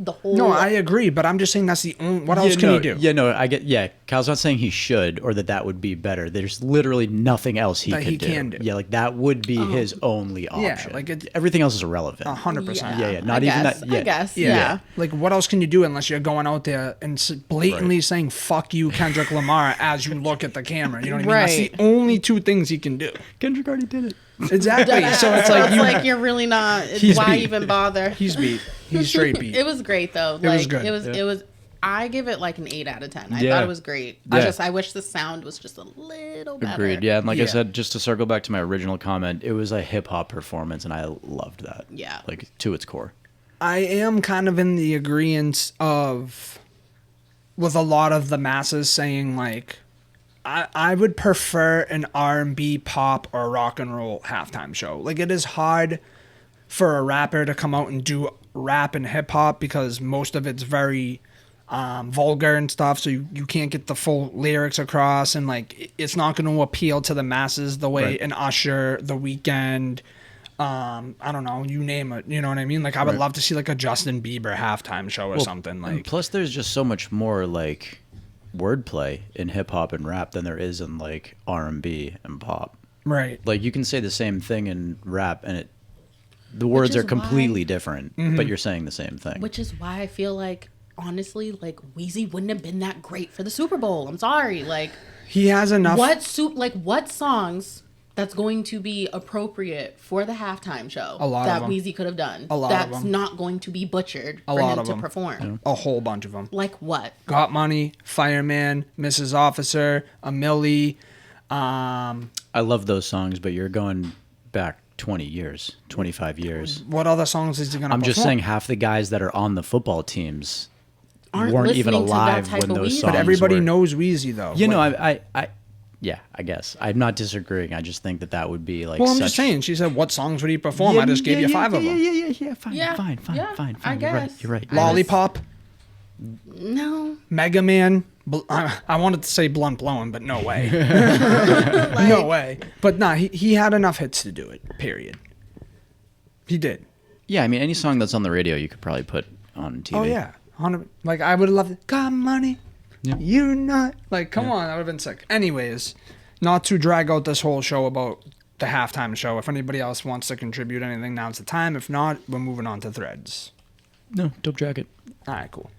the whole. no, I agree, but I'm just saying that's the only. What else yeah, can no, he do? Yeah, no, I get. Yeah, Kyle's not saying he should or that would be better. There's literally nothing else he That could he do. can do. Yeah, like that would be his only option. like everything else is irrelevant. 100%. Yeah, not I even guess, that. Yeah. I guess. Yeah. Yeah. Like, what else can you do unless you're going out there and blatantly saying "fuck you, Kendrick Lamar" as you look at the camera? You know what I mean? That's Right. the only two things he can do. Kendrick already did it. Exactly. So it's So like it's like you're really not. He's Why beat. even bother? he's beat. He's straight beat. It was great though. was Like good. It was. I give it like an 8 out of 10. I Yeah. thought it was great. Yeah. I wish the sound was just a little better. Agreed. Yeah, and like I Yeah. said, just to circle back to my original comment, it was a hip hop performance, and I loved that. Yeah. like to its core. I am kind of in the agreeance of with a lot of the masses saying like I would prefer an R&B, pop, or rock and roll halftime show. Like it is hard for a rapper to come out and do rap and hip hop because most of it's very vulgar and stuff, so you can't get the full lyrics across, and like it's not going to appeal to the masses the way Right. an Usher, The Weeknd, I don't know, you name it. You know what I mean? Like I would love to see like a Justin Bieber halftime show or something. And Like plus, there's just so much more like wordplay in hip hop and rap than there is in like R&B and pop. right. Like you can say the same thing in rap, and the words is are completely why- different, Mm-hmm. but you're saying the same thing. Which is why I feel like, honestly, like Wheezy wouldn't have been that great for the Super Bowl. I'm sorry. Like, He has enough. what songs that's going to be appropriate for the halftime show A lot of that them. Wheezy could have done? A lot of that's them. not going to be butchered A for lot him of to them. perform. A whole bunch of them. Like what? Got Money, Fireman, Mrs. Officer, A Millie. I love those songs, but you're going back 20 years, 25 years. What other songs is he gonna? I'm just perform? saying half the guys that are on the football teams Aren't weren't even listening to that alive type when of those Wheezy. songs But everybody were. knows Wheezy though. You know, Like- yeah, I guess. I'm not disagreeing. I just think that would be like Well, I'm such... just saying. She said, "What songs would he perform?" I just gave you five of them. Yeah, fine, Yeah, fine. I You're right, guess. you're right. Lollipop, No. Mega Man. I wanted to say Blunt Blowing, but no way. No way. But nah, he had enough hits to do it. Period. He did. Yeah, I mean, any song that's on the radio, you could probably put on TV. Oh yeah, 100. Like I would have loved it. Got money. Yeah. You not like. Come on, that would have been sick. Anyways, not to drag out this whole show about the halftime show. If anybody else wants to contribute anything, now's the time. If not, we're moving on to threads. No, dope jacket. All right, cool.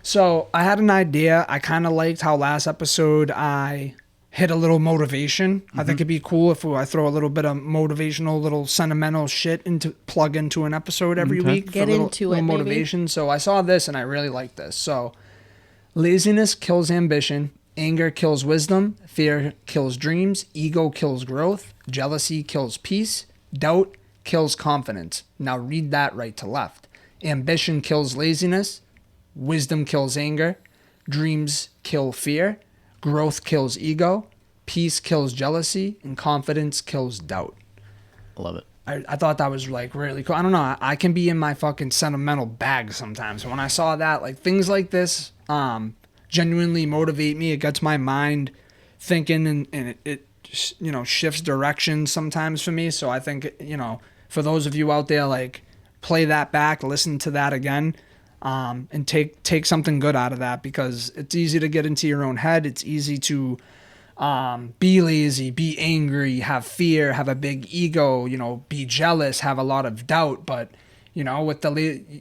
So I had an idea. I kind of liked how last episode I hit a little motivation. I think it'd be cool if I throw a little bit of motivational, little sentimental shit plug into an episode every Okay. week. for Get a little, into little it, baby. motivation. So I saw this and I really liked this. So laziness kills ambition. Anger kills wisdom. Fear kills dreams. Ego kills growth. Jealousy kills peace. Doubt kills confidence. Now read that right to left. Ambition kills laziness. Wisdom kills anger. Dreams kill fear. Growth kills ego. Peace kills jealousy. And confidence kills doubt. I love it. I thought that was like really cool. I don't know. I can be in my fucking sentimental bag sometimes. When I saw that, like things like this genuinely motivate me. It gets my mind thinking and it you know, shifts direction sometimes for me. So I think, you know, for those of you out there, like play that back, listen to that again. And take something good out of that, because it's easy to get into your own head. It's easy to be lazy, be angry, have fear, have a big ego, you know, be jealous, have a lot of doubt. But, you know, with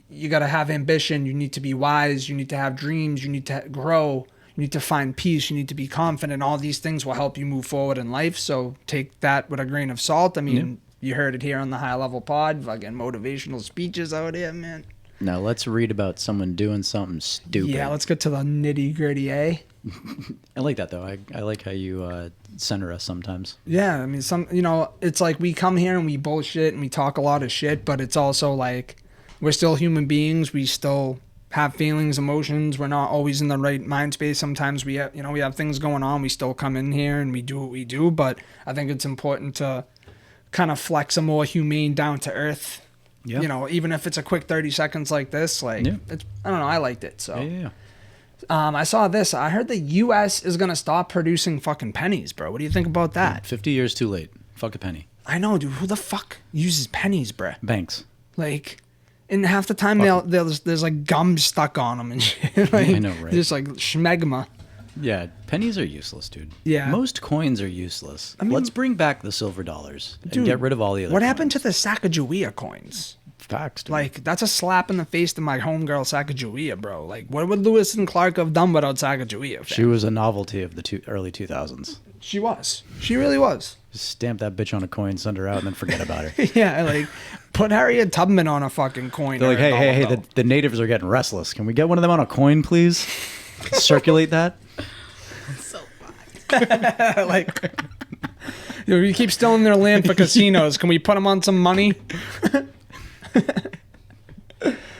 you got to have ambition. You need to be wise. You need to have dreams. You need to grow. You need to find peace. You need to be confident. All these things will help you move forward in life. So take that with a grain of salt. I mean, you heard it here on the High Level Pod. Fucking motivational speeches out here, man. Now let's read about someone doing something stupid. Yeah, let's get to the nitty gritty, eh? I like that though. I like how you center us sometimes. Yeah, I mean, you know, it's like we come here and we bullshit and we talk a lot of shit, but it's also like we're still human beings. We still have feelings, emotions. We're not always in the right mind space. Sometimes we have, we have things going on. We still come in here and we do what we do, but I think it's important to kind of flex a more humane, down to earth. Yeah. You know, even if it's a quick 30 seconds like this, like it's, I don't know, I liked it. So Yeah. I saw this. I heard the U.S. is gonna stop producing fucking pennies, bro. What do you think about that? 50 years too late. Fuck a penny. I know, dude. Who the fuck uses pennies, bruh? Banks. Like, and half the time there's like gum stuck on them and shit. Like, I know, right? Just like schmegma. Yeah, pennies are useless, dude. Yeah. Most coins are useless. mean- Let's bring back the silver dollars and Dude, get rid of all the other What happened to coins. the Sacagawea coins? Facts, dude. Like, that's a slap in the face to my homegirl Sacagawea, bro. Like, what would Lewis and Clark have done without Sacagawea? She was a novelty of the early 2000s. She was. She really was. Just stamp that bitch on a coin, send her out, and then forget about her. Yeah, like, put Harriet Tubman on a fucking coin. They're like, or a hey, dollar bill. the natives are getting restless. Can we get one of them on a coin, please? Circulate that. So fucked. Like, you keep stealing their land for casinos. Can we put them on some money?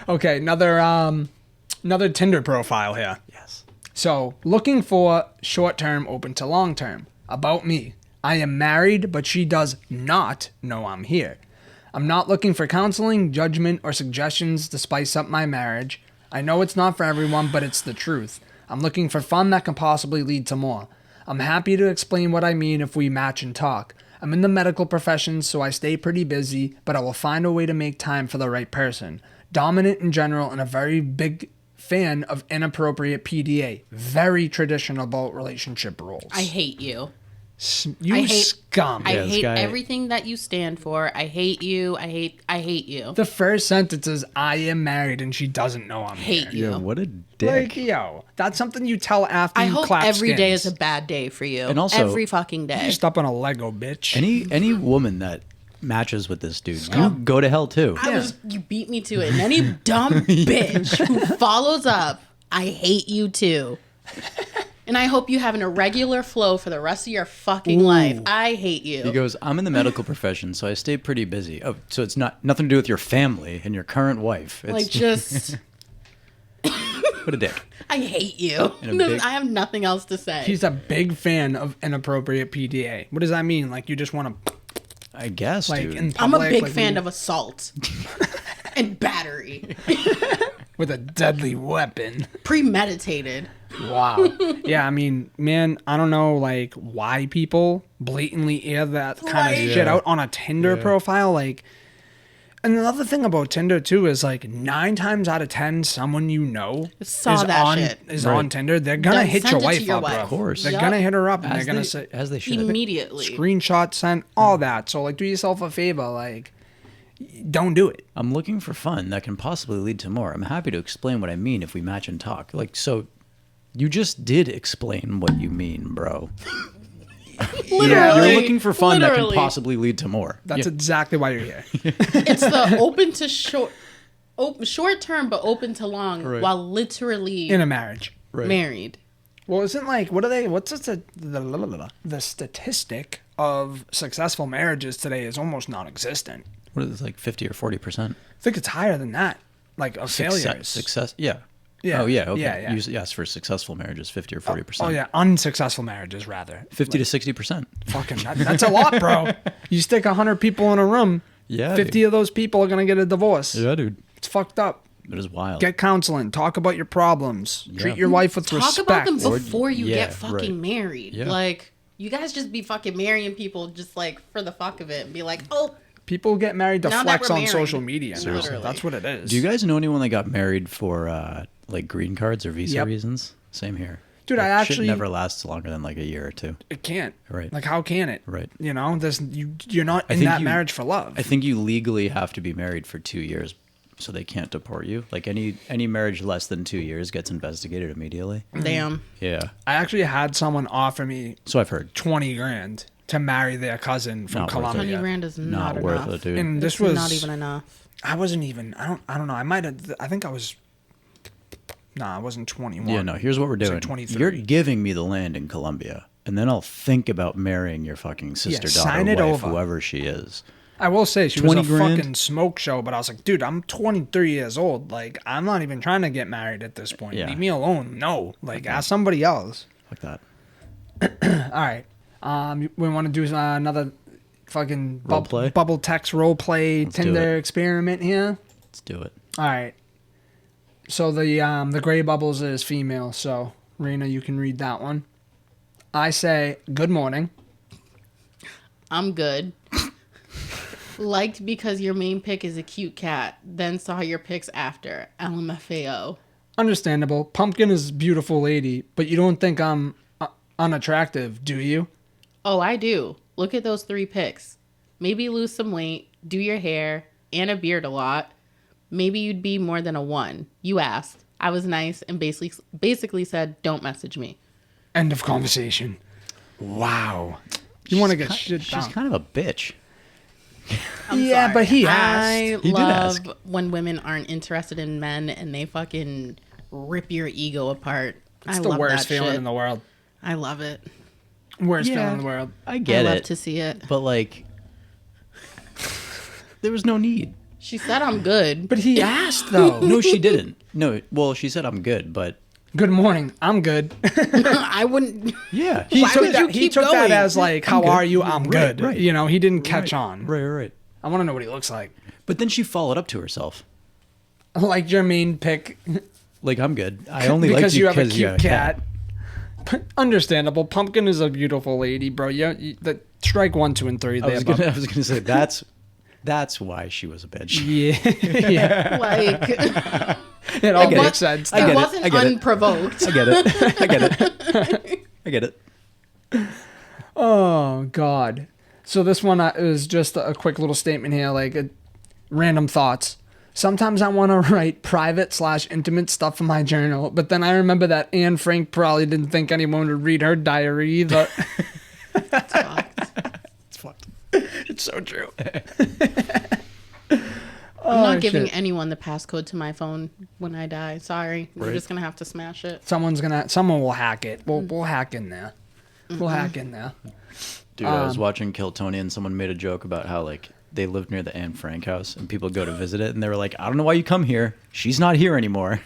Okay, another Tinder profile here. Yes. So, looking for short-term, open to long-term. About me. I am married, but she does not know I'm here. I'm not looking for counseling, judgment, or suggestions to spice up my marriage. I know it's not for everyone, but it's the truth. I'm looking for fun that can possibly lead to more. I'm happy to explain what I mean if we match and talk. I'm in the medical profession, so I stay pretty busy, but I will find a way to make time for the right person. Dominant in general and a very big fan of inappropriate PDA. Very traditional about relationship roles. I hate you. You scum. I this hate guy- everything that you stand for. I hate you. I hate you. The first sentence is, I am married, and she doesn't know I'm Hate here. you. Yeah, what a dick. Like, yo, that's something you tell after I you hope clap every day skins. is a bad day for you. And also- every fucking day. You step on a Lego, bitch. Any woman that matches with this dude, you go to hell too. You beat me to it. And any dumb bitch who follows up, I hate you too. And I hope you have an irregular flow for the rest of your fucking life. I hate you. He goes, I'm in the medical profession, so I stay pretty busy. Oh, so it's nothing to do with your family and your current wife. It's like, just, what a dick. I hate you. And a big- I have nothing else to say. He's a big fan of inappropriate PDA. What does that mean? Like, you just want to, I guess, like, dude. in I'm public? a big like, fan of assault and battery. with a deadly weapon. Premeditated. Wow. Yeah, I mean, man, I don't know, like, why people blatantly air that kind of Right. shit out on a Tinder profile. Like, and another thing about Tinder, too, is, like, 9 times out of 10, someone you know Saw is that on shit. is Right. on Tinder. They're going to Done hit sent your it to wife your up, wife. bro. Of course. They're Yup. going to hit her up, and as they're going they, to say, as they should. Immediately. screenshot sent, all that. So, like, do yourself a favor. Like, don't do it. I'm looking for fun that can possibly lead to more. I'm happy to explain what I mean if we match and talk. Like, so you just did explain what you mean, bro. Literally. You're looking for fun that can Literally. possibly lead to more. That's exactly why you're here. It's the open to short term, but open to long, Right. while literally In a marriage. married. Well, isn't like, what are they, what's the statistic of successful marriages today is almost non-existent. What is it, like 50 or 40%? I think it's higher than that, like, of failures. Success, yeah. Yeah. Oh, yeah, okay. Yeah, yeah. Yes, for successful marriages, 50 or 40%. Oh, yeah, unsuccessful marriages, rather. 50 to 60%. Fucking, that's a lot, bro. You stick 100 people in a room, Yeah, 50 dude. of those people are going to get a divorce. Yeah, dude. It's fucked up. It is wild. Get counseling. Talk about your problems. Yeah. Treat your wife with Talk respect. about them Or- before you yeah, get fucking right. married. Yeah. Like, you guys just be fucking marrying people just like for the fuck of it and be like, oh, People get married to Now that flex we're on married. social media. now. Literally. That's what it is. Do you guys know anyone that got married for like green cards or visa Yep. reasons? Same here. Dude, I That shit actually- never lasts longer than like a year or two. It can't. Right. Like, how can it? Right. You know, you're not in think that you- marriage for love. I think you legally have to be married for 2 years, so they can't deport you. Like any marriage less than 2 years gets investigated immediately. damn. Yeah. I actually had someone offer me So I've heard. 20 grand to marry their cousin from Not worth it. 20 Colombia. grand is Not not, worth enough. it, dude. And this It's was not even enough. I wasn't even. I don't know. I might have. I think I was. Nah, I wasn't 21. Yeah, no, here's what we're It's like doing. 23. You're giving me the land in Colombia, and then I'll think about marrying your fucking sister, sign daughter, it wife, over. whoever she is. I will say she was 20 a grand? fucking smoke show, but I was like, dude, I'm 23 years old. Like, I'm not even trying to get married at this point. Yeah. Leave me alone. No, like, ask somebody else. Like that. All right. We want to do another fucking Role play? bubble text role play do Tinder it. experiment here. Let's do it. All right. So the gray bubbles is female. So Rayna, you can read that one. I say good morning. I'm good. Liked because your main pick is a cute cat. Then saw your pics after. LMFAO. Understandable. Pumpkin is a beautiful lady, but you don't think I'm unattractive, do you? Oh, I do. Look at those 3 pics. Maybe lose some weight, do your hair, and a beard a lot. Maybe you'd be more than a 1. You asked. I was nice and basically said, don't message me. End of conversation. Wow. You want to get shit She's down. kind of a bitch. Yeah, but he asked. I He did love ask. when women aren't interested in men and they fucking rip your ego apart. It's I the love worst that feeling shit. in the world. I love it. Worst Yeah. feeling in the world. I I get love it. to see it. But like, there was no need. She said I'm good. But he asked, though. No, she didn't. No, well, she said I'm good, but Good morning. I'm good. I wouldn't. yeah, He Why took would that, you he keep took that going? as like, how good. are you? I'm Right, good. right. You know, he didn't catch on. right. I want to know what he looks like. But then she followed up to herself. Like your main pick Like I'm good. I only because like you you have a because you cute cat. understandable. Pumpkin is a beautiful lady, bro. Yeah, the strike 1, 2, and 3. I was gonna say that's why she was a bitch. Yeah, yeah. Like, It all It makes was- sense. it wasn't unprovoked. I get it. I get it. Oh God. So this one is just a quick little statement here, like random thoughts. Sometimes I want to write private/intimate stuff in my journal, but then I remember that Anne Frank probably didn't think anyone would read her diary either. It's fucked. It's fucked. It's so true. I'm not giving shit. anyone the passcode to my phone when I die. Sorry. We're Right. just gonna have to smash it. Someone will hack it. We'll hack in there. We'll hack in there. Dude, I was watching Kill Tony and someone made a joke about how like they lived near the Anne Frank house and people go to visit it and they were like, I don't know why you come here. She's not here anymore.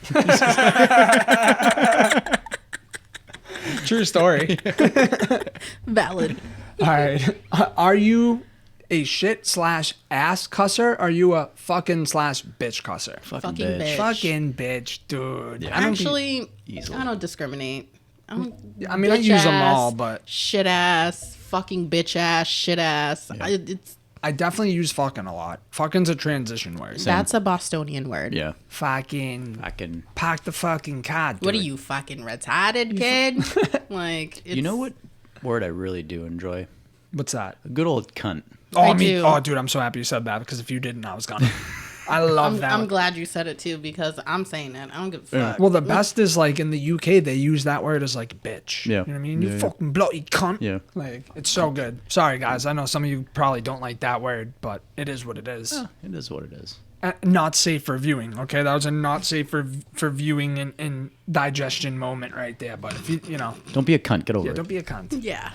True story. Valid. All right. Are you a shit/ass cusser? Are you a fucking/bitch cusser? Fucking bitch. Fucking bitch, dude. Yeah. I don't Actually, Easily. I don't discriminate. I I mean, I bitch use them ass, all, but shit ass, fucking bitch ass, shit ass. It's I definitely use fucking a lot. Fucking's a transition word. that's a Bostonian word. Yeah. Fucking Fucking. park the fucking car. What are dude. you fucking retarded, kid? Like, it's, You know what word I really do enjoy? What's that? A good old cunt. Oh, I I mean, do. oh, dude, I'm so happy you said that because if you didn't, I was gonna. I love that. I'm glad you said it too because I'm saying it. I don't give a fuck. Well, the best is like in the UK, they use that word as like bitch. Yeah. You know what I mean? Yeah, You yeah. fucking bloody cunt. Yeah. Like, it's so good. Sorry, guys. I know some of you probably don't like that word, but it is what it is. It is what it is. Not safe for viewing, okay? That was a not safe for viewing and digestion moment right there. But if you know, Don't be a cunt. Get over yeah, it. don't be a cunt. Yeah.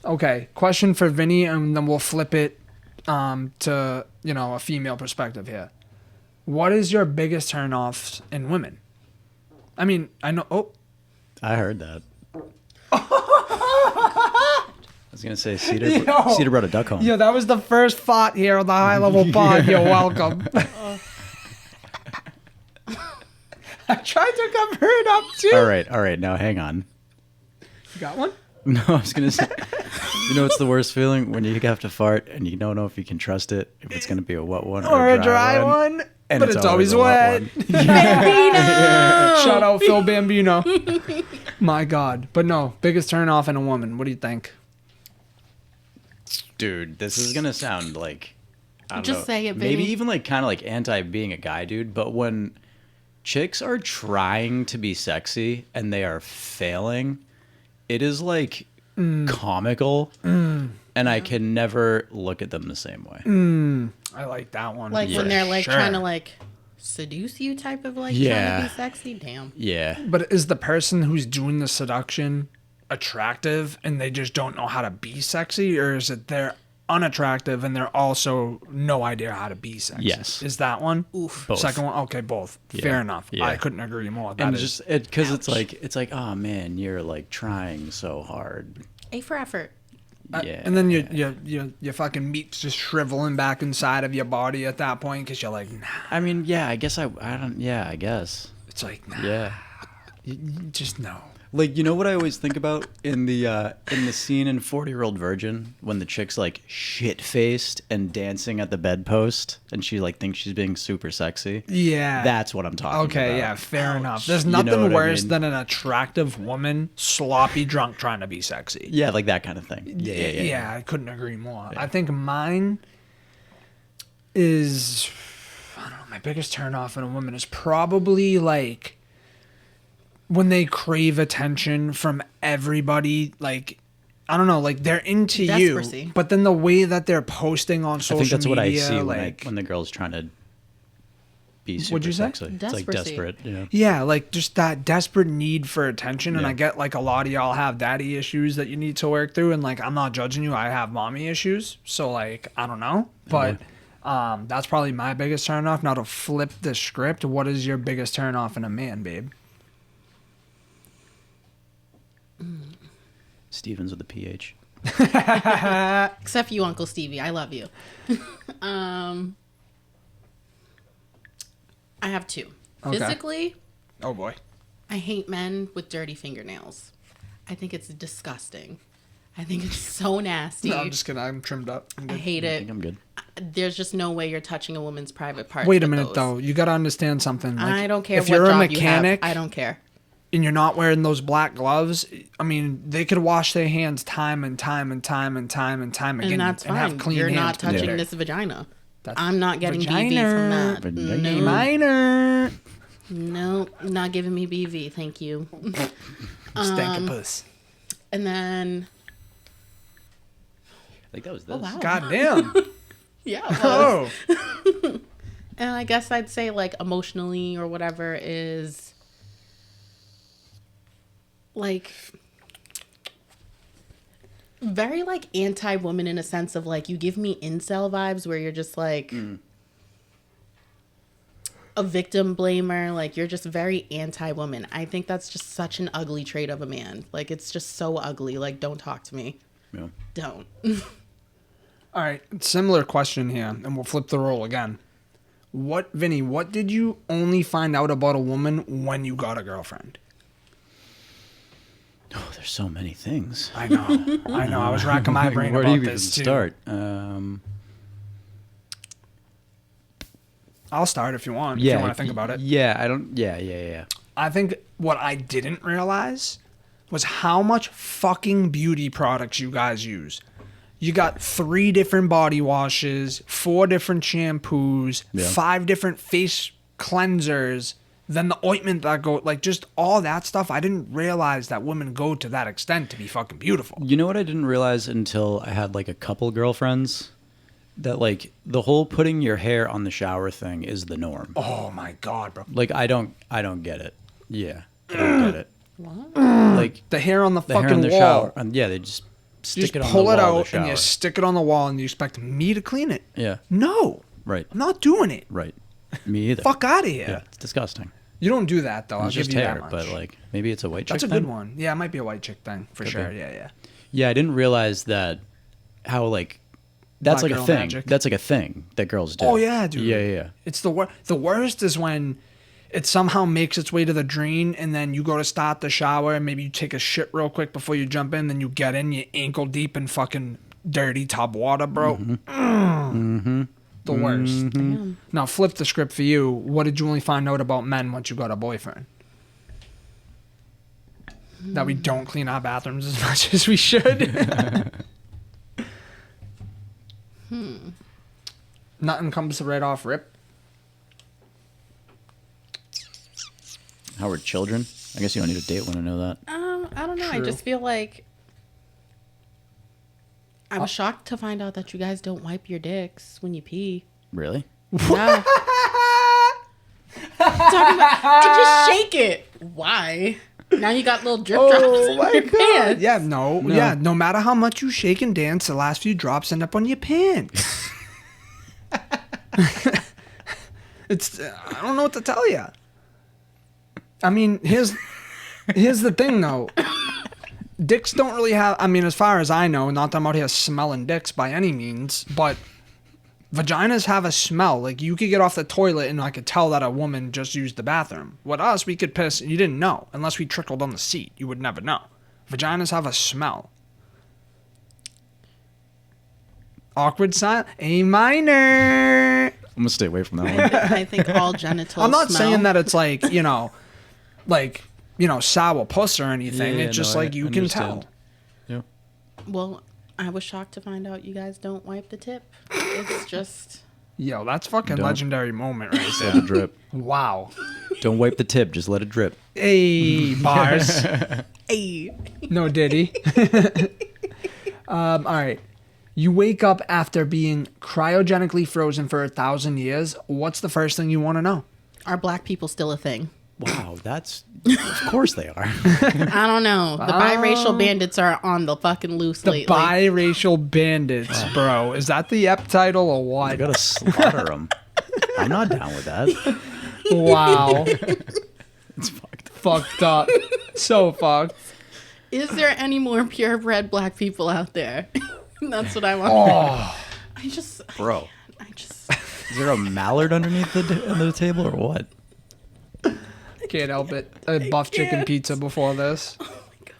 Okay, question for Vinny, and then we'll flip it to, you know, a female perspective here. What is your biggest turnoff in women? I mean, I know. Oh, I heard that. I was gonna say Cedar. Yo. Cedar brought a duck home. yeah, that was the first fought here on the high level pod. You're welcome. I tried to cover it up too. All right. Now hang on. You got one? No, I was gonna say. You know, it's the worst feeling when you have to fart and you don't know if you can trust it, if it's gonna be a wet one Or a dry one? And But it's always a wet. one. Shout out Phil Bambino. My God. But no, biggest turn off in a woman. What do you think? Dude, this is gonna sound like I don't Just know, say it, maybe baby. even like kind of like anti being a guy, dude. But when chicks are trying to be sexy and they are failing, it is like comical, and I can never look at them the same way. I like that one. Like Yeah, when they're like sure. trying to like seduce you type of like trying Yeah. to be sexy. Damn. Yeah, But is the person who's doing the seduction attractive and they just don't know how to be sexy? Or is it they're unattractive and they're also no idea how to be sexy? Yes. Is that one? Oof. Both. Second one? Okay, both. Yeah. Fair enough. Yeah. I couldn't agree more. That and is just because it's like oh man, you're like trying so hard. A for effort. Yeah, and then your fucking meat's just shriveling back inside of your body at that point because you're like, nah. I mean, yeah, I guess I don't. Yeah, I guess. It's like, nah. Yeah. You just no. Like, you know what I always think about in the scene in 40-Year-Old Virgin when the chick's like shit-faced and dancing at the bedpost and she like thinks she's being super sexy? Yeah. That's what I'm talking about. Okay, yeah, fair enough. There's You know nothing what I worse mean? than an attractive woman sloppy drunk trying to be sexy. Yeah, like that kind of thing. Yeah. I couldn't agree more. I think mine is, I don't know, my biggest turnoff in a woman is probably like when they crave attention from everybody. Like, I don't know, like they're into Desperacy. you, but then the way that they're posting on I social think that's what I media, see like, when the girl's trying to be super What'd you say? sexy. It's like Desperacy. desperate. Yeah. yeah, like just that desperate need for attention. And Yeah. I get like a lot of y'all have daddy issues that you need to work through. And like, I'm not judging you. I have mommy issues. So like, I don't know. But that's probably my biggest turn off. Now to flip the script, what is your biggest turn off in a man, babe? Stevens with a PH. Except you, Uncle Stevie. I love you. I have two. Okay. Physically, Oh boy. I hate men with dirty fingernails. I think it's disgusting. I think it's so nasty. No, I'm just kidding. I'm trimmed up. I'm I good. hate I it. think I'm good. There's just no way you're touching a woman's private parts. Wait a with minute, those. though. You got to understand something. Like, I don't care if what you're job a mechanic you have. I don't care. and you're not wearing those black gloves, I mean, they could wash their hands time and time and time and time and time again And that's fine. have clean You're hands. not touching Yeah. this vagina. That's I'm not getting BV vagina. from that. Vagina. No, Minor. no, not giving me BV. Thank you. Stank-a-puss. And then, I think that was this. oh wow, God damn. yeah. It was. Oh. And I guess I'd say like emotionally or whatever is like very like anti-woman in a sense of like you give me incel vibes where you're just like a victim blamer, like you're just very anti-woman. I think that's just such an ugly trait of a man. Like it's just so ugly. Like don't talk to me. Yeah. Don't. All right. Similar question here, and we'll flip the role again. Vinny, what did you only find out about a woman when you got a girlfriend? Oh, there's so many things. I know. I was racking my brain Where do about you even this too. start? I'll start if you want. If you want to think about it. Yeah, I don't. Yeah. I think what I didn't realize was how much fucking beauty products you guys use. You got 3 different body washes, 4 different shampoos, Yeah. 5 different face cleansers, then the ointment that go, like just all that stuff. I didn't realize that women go to that extent to be fucking beautiful. You know what I didn't realize until I had like a couple girlfriends? That like the whole putting your hair on the shower thing is the norm. Oh my God, bro. Like I don't get it. Yeah, I don't get it. What? Like The hair on the the fucking hair in the wall. shower, and yeah, they just You stick just it on pull the it wall out to and you shower. stick it on the wall and you expect me to clean it. Yeah, No. right, I'm not doing it. right. Me either. Fuck out of here. Yeah, it's disgusting. You don't do that though. I'll It's give just you hair, that much. but like maybe it's a white chick That's a thing? good one. Yeah, it might be a white chick thing for Could sure. be. Yeah. Yeah, I didn't realize that how like that's Black like a girl thing. magic. That's like a thing that girls do. Oh yeah, dude. Yeah. It's the worst. The worst is when it somehow makes its way to the drain, and then you go to start the shower, and maybe you take a shit real quick before you jump in. Then you get in, you ankle deep in fucking dirty tub water, bro. The worst. Damn. Now flip the script for you. What did you only find out about men once you got a boyfriend? That we don't clean our bathrooms as much as we should. Nothing comes right off rip. How we're children. I guess you don't need a date when I know that. I don't know. I True. just feel like I was shocked to find out that you guys don't wipe your dicks when you pee. Really? Yeah. Talking about, I just shake it. Why? Now you got little drip drops in your pants. Yeah, yeah. No matter how much you shake and dance, the last few drops end up on your pants. It's I don't know what to tell you. I mean, here's the thing though. Dicks don't really have. I mean, as far as I know, not that I'm out here smelling dicks by any means, but vaginas have a smell. Like you could get off the toilet and I could tell that a woman just used the bathroom. With us, we could piss. You didn't know unless we trickled on the seat. You would never know. Vaginas have a smell. Awkward silence. A minor. I'm gonna stay away from that one. I think all genitals. I'm not smell. saying that it's like sour puss or anything. Yeah, it's just no, like I you can understand. tell. Yeah. Well, I was shocked to find out you guys don't wipe the tip. It's just. Yo, that's fucking Don't. legendary moment right Just there. let it drip. Wow. Don't wipe the tip. Just let it drip. Hey, bars. Hey. No Diddy. All right. You wake up after being cryogenically frozen for 1,000 years. What's the first thing you want to know? Are black people still a thing? Wow, that's of course they are. I don't know. The biracial bandits are on the fucking loose The lately. biracial bandits, bro. Is that the ep title or I what? gotta slaughter them. I'm not down with that. Wow. It's fucked. Fucked up. So fucked. Is there any more purebred black people out there? That's what I want. Oh, I just. Bro, I just. is there a mallard underneath the table or what? can't help it. I had buff chicken pizza before this. Oh my god.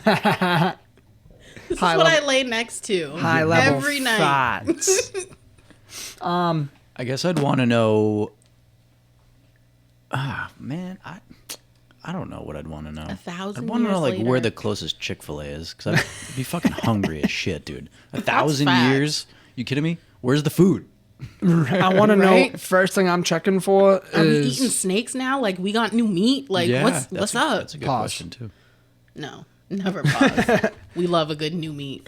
This High is what level- I lay next to High level every night. facts. I guess I'd want to know. Man, I don't know what I'd want to know. 1,000 I'd want to know years like where later. the closest Chick-fil-A is, because I'd be fucking hungry as shit, dude. 1,000 facts. years? You kidding me? Where's the food? I want to know. Right? First thing I'm checking for Are we is eating snakes now? Like we got new meat? Like what's up? That's a good Pause. question too. No, never pause. We love a good new meat.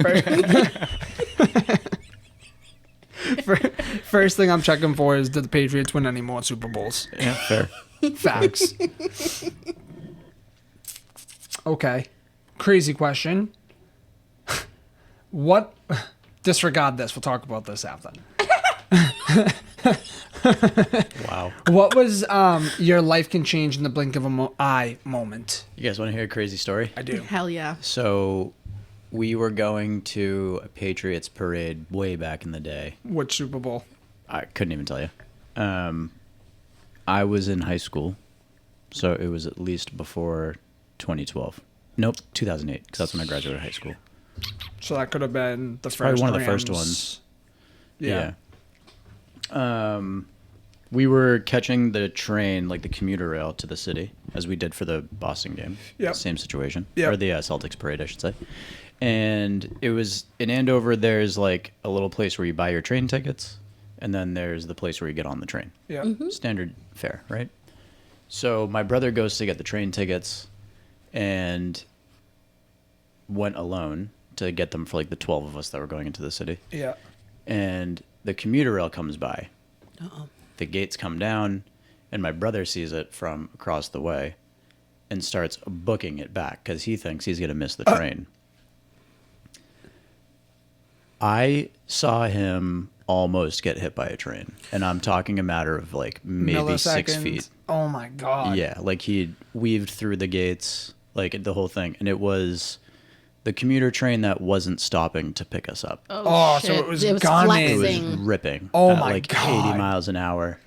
first thing I'm checking for is did the Patriots win any more Super Bowls? Yeah, fair. Facts. Okay. Crazy question. What? Disregard this. We'll talk about this after. Wow. What was your life can change in the blink of an eye moment? You guys want to hear a crazy story? I do. Hell yeah. So, we were going to a Patriots parade way back in the day. Which Super Bowl? I couldn't even tell you. I was in high school, so it was at least before 2012. Nope, 2008, because that's when I graduated high school. So that could have been the first. Probably one of the first Rams. ones. Yeah. We were catching the train, like the commuter rail, to the city, as we did for the Boston game. Yep. Same situation. Yep. Or the Celtics parade, I should say. And it was in Andover, there's like a little place where you buy your train tickets, and then there's the place where you get on the train. Yeah. Standard fare, right? So my brother goes to get the train tickets and went alone to get them for like the 12 of us that were going into the city. Yeah. And the commuter rail comes by. Uh-oh. The gates come down, and my brother sees it from across the way and starts booking it back because he thinks he's going to miss the train. I saw him almost get hit by a train, and I'm talking a matter of like maybe 6 feet. Oh my god. Yeah, like he weaved through the gates, like the whole thing, and it was the commuter train that wasn't stopping to pick us up. Oh, so shit. it was It gunning. was flexing. ripping. Oh at my like God. 80 miles an hour.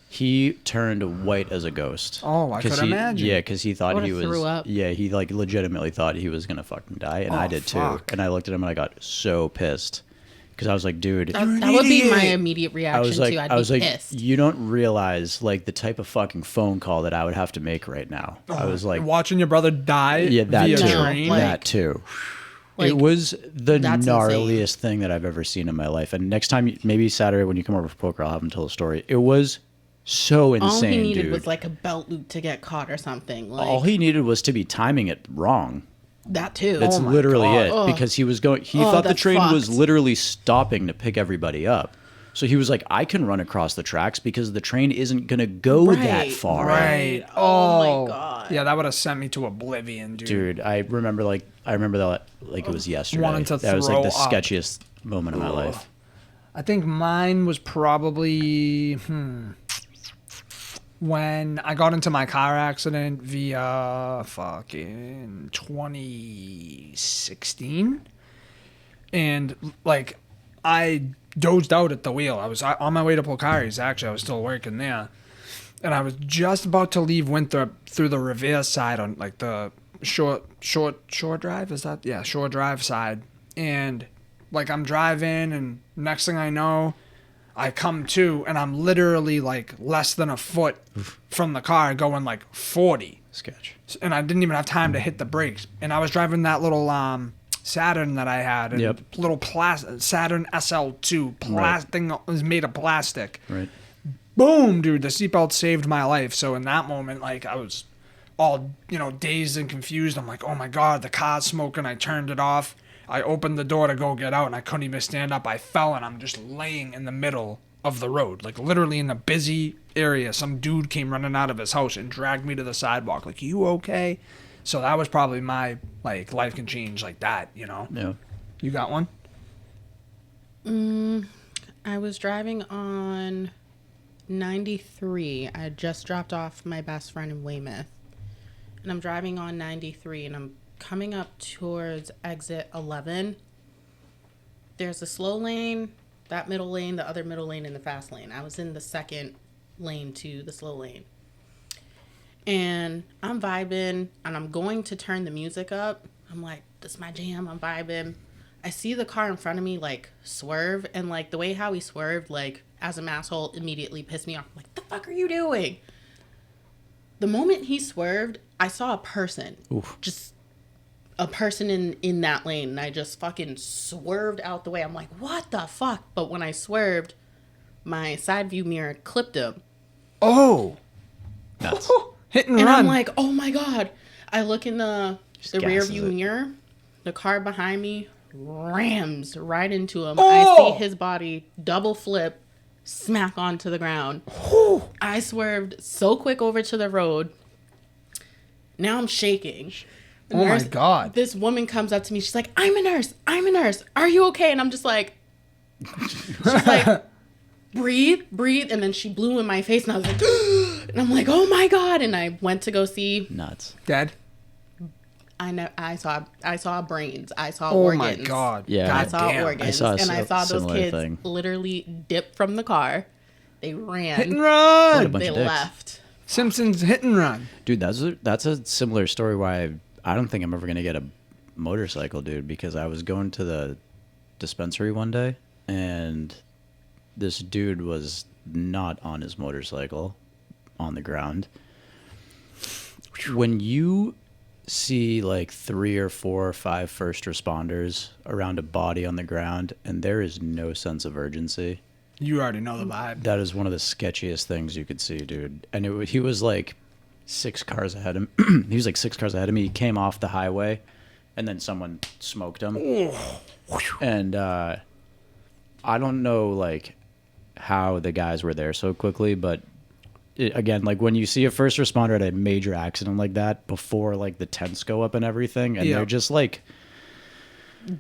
He turned white as a ghost. Oh, I 'Cause could he, imagine. Yeah, because he thought I he would've was. threw up. Yeah, he like legitimately thought he was gonna fucking die, and I Oh, did too. fuck. And I looked at him and I got so pissed because I was like, dude. That would be my idiot. immediate reaction I was like, too. I'd I was be like, pissed. you don't realize like the type of fucking phone call that I would have to make right now. I was like, watching your brother die yeah, that via too, train. like- that too. Like, it was the that's gnarliest thing that I've ever seen in my life. And next time, maybe Saturday when you come over for poker, I'll have him tell the story. It was so insane, all he needed dude. was like a belt loop to get caught or something. Like All he needed was to be timing it wrong. that too. That's Oh my literally God. it. Because he was going. He Oh, thought the that's train was fucked. literally stopping to pick everybody up. So he was like, I can run across the tracks because the train isn't going to go that Right, far. Right. Oh my God. Yeah, that would have sent me to oblivion, dude. Dude, I remember that like it was yesterday. Wanting to That was like the throw up. sketchiest moment of my life. I think mine was probably when I got into my car accident via fucking 2016, and like I dozed out at the wheel. I was on my way to Pocari's. Actually, I was still working there, and I was just about to leave Winthrop through the Revere side on like the shore drive. Is that shore drive side? And like I'm driving, and next thing I know, I come to, and I'm literally like less than a foot from the car, going like 40, Sketch. and I didn't even have time to hit the brakes. And I was driving that little Saturn that I had, and Yep. little Saturn SL2 thing was made of plastic. Right. Boom, dude, the seatbelt saved my life. So in that moment, like I was all, dazed and confused. I'm like, oh my God, the car's smoking. I turned it off. I opened the door to go get out, and I couldn't even stand up. I fell, and I'm just laying in the middle of the road, like literally in a busy area. Some dude came running out of his house and dragged me to the sidewalk. Like, you okay? So that was probably my, like, life can change like that, Yeah. You got one? I was driving on 93. I had just dropped off my best friend in Weymouth. And I'm driving on 93, and I'm coming up towards exit 11. There's a slow lane, that middle lane, the other middle lane, and the fast lane. I was in the second lane to the slow lane. And I'm vibing, and I'm going to turn the music up. I'm I'm like, this is my jam. I'm vibing. I see the car in front of me, like, swerve. And, like, the way how he swerved, like, as an asshole, immediately pissed me off. I'm like, the fuck are you doing? The moment he swerved, I saw a person. Oof. Just a person in that lane. And I just fucking swerved out the way. I'm like, what the fuck? But when I swerved, my side view mirror clipped him. Oh. Nuts. Hit and And run. I'm like, oh my God. I look in the rear gasses view it. mirror. The car behind me rams right into him. Oh! I see his body double flip, smack onto the ground. I swerved so quick over to the road. Now I'm shaking. The Oh my nurse- God. This woman comes up to me. She's like, I'm a nurse. I'm a nurse. Are you okay? And I'm just like, she's like, breathe. And then she blew in my face and I was like, and I'm like, oh my God. And I went to go see. Nuts. Dead. I saw brains. I saw Oh organs. my God. Yeah. I God saw damn. organs. I saw and I saw those similar kids thing. literally dip from the car. They Hit and ran. What a run. bunch They of dicks. left. Simpsons hit and run. Dude, that's a similar story why I don't think I'm ever gonna get a motorcycle, dude, because I was going to the dispensary one day and this dude was not on his motorcycle on the ground. When you see like 3 or 4 or 5 first responders around a body on the ground and there is no sense of urgency, You already know the vibe. that is one of the sketchiest things you could see, dude. And he was like 6 cars ahead of he was like 6 cars ahead of me. He came off the highway, and then someone smoked him. And I don't know like how the guys were there so quickly, but again, like when you see a first responder at a major accident like that, before like the tents go up and everything, and Yeah. they're just like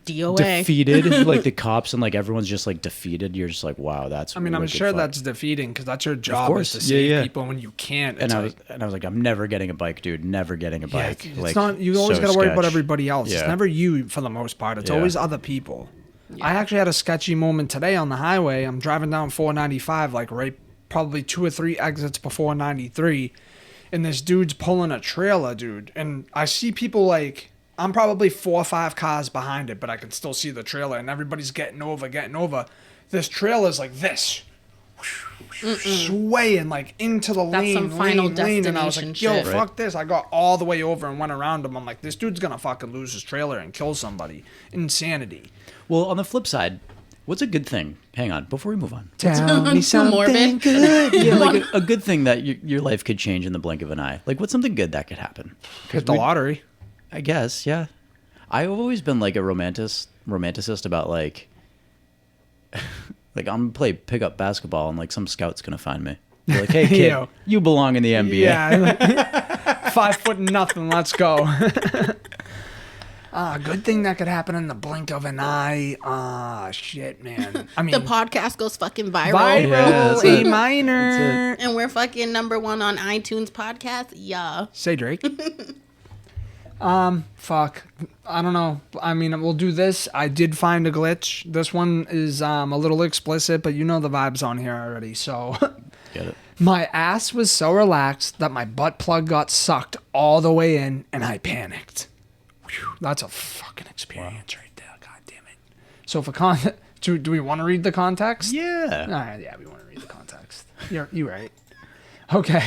DOA. defeated, like the cops and like everyone's just like defeated. You're just like, wow, that's. I mean, I'm wicked sure fuck. that's defeating because that's your job course. is to Yeah, save yeah. people when you can't. And It's I was like, I'm never getting a bike, dude. Never getting a yeah, bike. it's like, not. You always so got to worry about sketch. everybody else. It's Yeah. never you for the most part. It's Yeah. always other people. I actually had a sketchy moment today on the highway. I'm driving down 495, like right, probably 2 or 3 exits before 93, and this dude's pulling a trailer, dude. And I see people like. I'm probably 4 or 5 cars behind it, but I can still see the trailer, and everybody's getting over. This trailer's like this, swaying like into the That's lane, some Final lane, and I was like, Destination "Yo, shit. fuck this!" I got all the way over and went around him. I'm like, "This dude's gonna fucking lose his trailer and kill somebody." Insanity. Well, on the flip side, what's a good thing? Hang on, before we move on. Tell me something morbid. good. Yeah, like a good thing that your life could change in the blink of an eye. Like, what's something good that could happen? Hit the lottery. I guess, yeah. I've always been like a romanticist about like, like I'm gonna play pickup basketball and like some scout's gonna find me. Be like, hey kid, Yo. you belong in the NBA. Yeah, 5 foot nothing. Let's go. Good thing that could happen in the blink of an eye. Shit, man. I mean, The podcast goes fucking viral. viral, Yeah, that's A it. minor. And we're fucking #1 on iTunes podcast. Yeah. Say Drake. Fuck. I don't know. I mean, we'll do this. I did find a glitch. This one is a little explicit, but you know the vibes on here already. So, Get it? my ass was so relaxed that my butt plug got sucked all the way in, and I panicked. Whew, that's a fucking experience right there. God damn it. So for do we want to read the context? Yeah. All right, yeah, we want to read the context. You're right. Okay.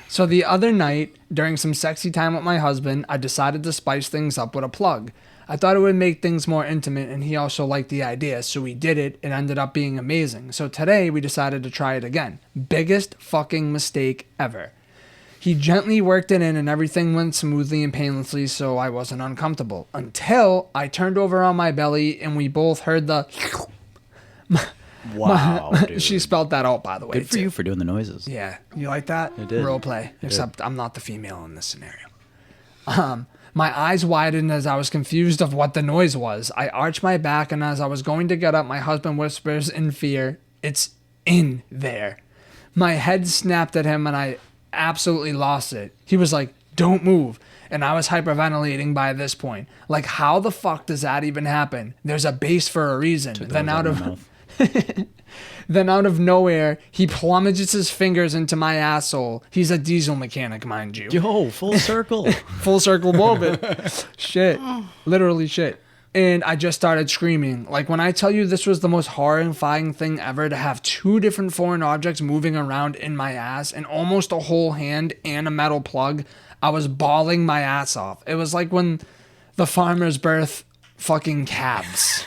So the other night, during some sexy time with my husband, I decided to spice things up with a plug. I thought it would make things more intimate, and he also liked the idea, so we did it. It ended up being amazing. So today, we decided to try it again. Biggest fucking mistake ever. He gently worked it in, and everything went smoothly and painlessly, so I wasn't uncomfortable. Until I turned over on my belly, and we both heard the... Wow, dude. She spelled that out, by the way. Good for too. you for doing the noises. Yeah, you like that? I did. Role play, except I'm not the female in this scenario. My eyes widened as I was confused of what the noise was. I arched my back, and as I was going to get up, my husband whispers in fear, "It's in there." My head snapped at him, and I absolutely lost it. He was like, "Don't move." And I was hyperventilating by this point. Like, how the fuck does that even happen? There's a base for a reason. Took Then those out my of mouth. Then out of nowhere, he plummets his fingers into my asshole. He's a diesel mechanic, mind you. Yo, full circle. Full circle moment. Shit. Literally shit. And I just started screaming. Like, when I tell you this was the most horrifying thing ever, to have two different foreign objects moving around in my ass and almost a whole hand and a metal plug, I was bawling my ass off. It was like when the farmers birth fucking calves.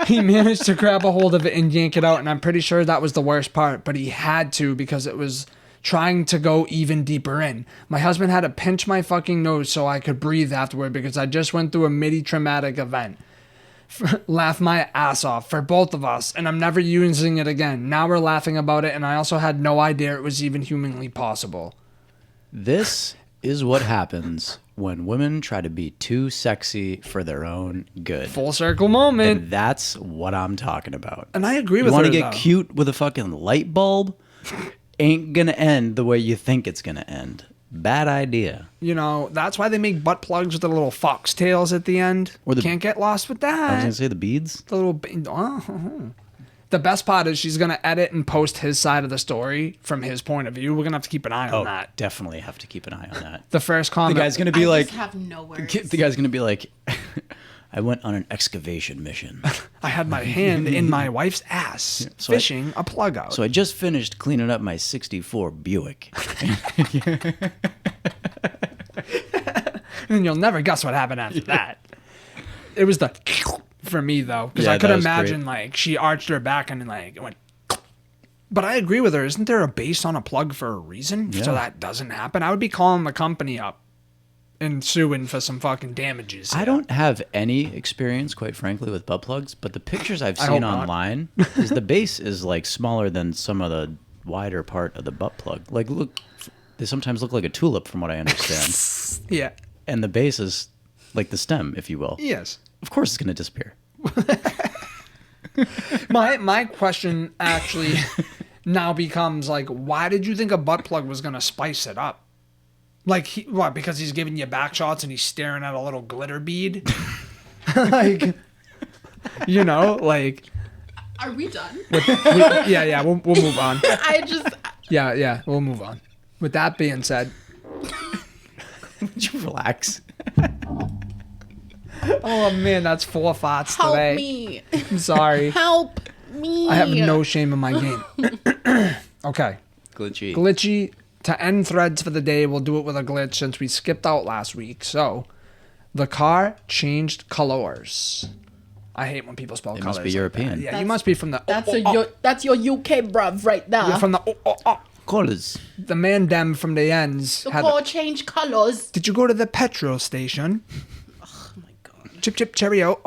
He managed to grab a hold of it and yank it out, and I'm pretty sure that was the worst part, but he had to because it was trying to go even deeper in. My husband had to pinch my fucking nose so I could breathe afterward because I just went through a midi-traumatic event. Laugh my ass off for both of us, and I'm never using it again. Now we're laughing about it, and I also had no idea it was even humanly possible. This is what happens when women try to be too sexy for their own good. Full circle moment. And that's what I'm talking about. And I agree with you her, want to get though. cute with a fucking light bulb? Ain't gonna end the way you think it's gonna end. Bad idea. You know, that's why they make butt plugs with the little foxtails at the end. Or the- Can't get lost with I was that. gonna say the beads. The little... The best part is she's going to edit and post his side of the story from his point of view. We're going to have to keep an eye on that. Definitely have to keep an eye on that. The first comment... The guy's gonna be I like, just have no words. the guy's gonna be like, I went on an excavation mission. I had my hand in my wife's ass, So I- fishing a plug out. So I just finished cleaning up my '64 Buick. And you'll never guess what happened after that. It was the... For me, though. Because Yeah, I could that was imagine, great. like, she arched her back and, like, it went... But I agree with her. Isn't there a base on a plug for a reason? Yeah. So that doesn't happen? I would be calling the company up and suing for some fucking damages. I don't have any experience, quite frankly, with butt plugs, but the pictures I've I hope seen not. online is the base is like smaller than some of the wider part of the butt plug. Like, look, they sometimes look like a tulip, from what I understand, Yeah. and the base is like the stem, if you will. Yes. Of course, it's going to disappear. My question actually now becomes, like, why did you think a butt plug was going to spice it up? Like, what, because he's giving you back shots and he's staring at a little glitter bead? Like, you know, like, Are we done? we'll move on. I just... Yeah, we'll move on. With that being said, Would you relax? oh man, that's 4 farts Help today. me. I'm sorry. Help me. I have no shame in my game. Okay. Glitchy. Glitchy. To end threads for the day, we'll do it with a glitch since we skipped out last week. So, the car changed colors. I hate when people spell It colors. must be like European. that. Yeah, you That's- must be from the... That's your UK bruv right there. You're from the... Colors. The man dem from the ends. The had car change colors. Did you go to the petrol station? Oh my god. Chip, chip, cheerio.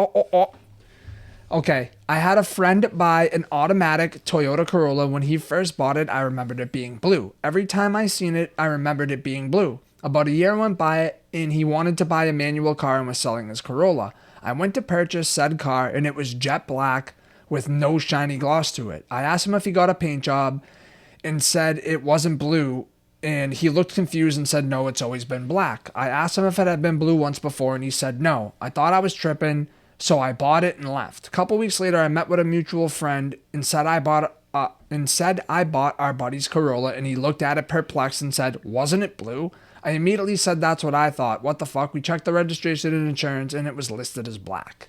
Okay, I had a friend buy an automatic Toyota Corolla. When he first bought it, I remembered it being blue. Every time I seen it, I remembered it being blue. About a year went by, and he wanted to buy a manual car and was selling his Corolla. I went to purchase said car, and it was jet black with no shiny gloss to it. I asked him if he got a paint job and said it wasn't blue, and he looked confused and said, no, it's always been black. I asked him if it had been blue once before, and he said no. I thought I was tripping, so I bought it and left. A couple weeks later, I met with a mutual friend and said I bought our buddy's Corolla, and he looked at it perplexed and said, wasn't it blue? I immediately said that's what I thought. What the fuck? We checked the registration and insurance, and it was listed as black.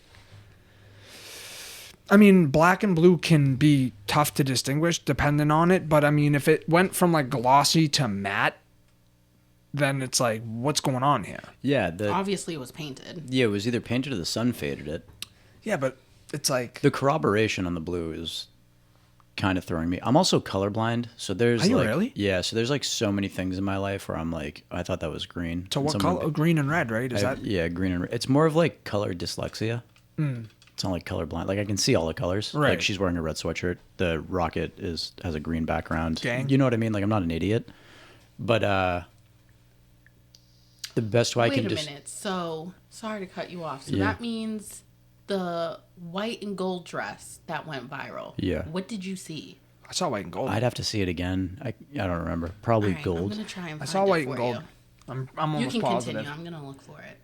I mean, black and blue can be tough to distinguish depending on it, but I mean, if it went from like glossy to matte, then it's like, what's going on here? Yeah, Obviously, it was painted. it was either painted or the sun faded it. Yeah, but it's like... The corroboration on the blue is kind of throwing me. I'm also colorblind, so there's Are you like, really? Yeah, so there's like so many things in my life where I'm like, I thought that was green. So And what someone- color? Green and red, right? Is that... Yeah, green and red. It's more of like color dyslexia. It's not like colorblind. Like I can see all the colors. Right. Like she's wearing a red sweatshirt. The rocket has a green background. Gang. You know what I mean? Like I'm not an idiot, but the best way I Wait can a just minute. So, sorry to cut you off. So Yeah. that means the white and gold dress that went viral. Yeah. What did you see? I saw white and gold. I'd have to see it again. I don't remember. Probably All right, I'm gold. gonna try and I find saw it white for and gold. you. I'm You almost can positive. continue. I'm gonna look for it.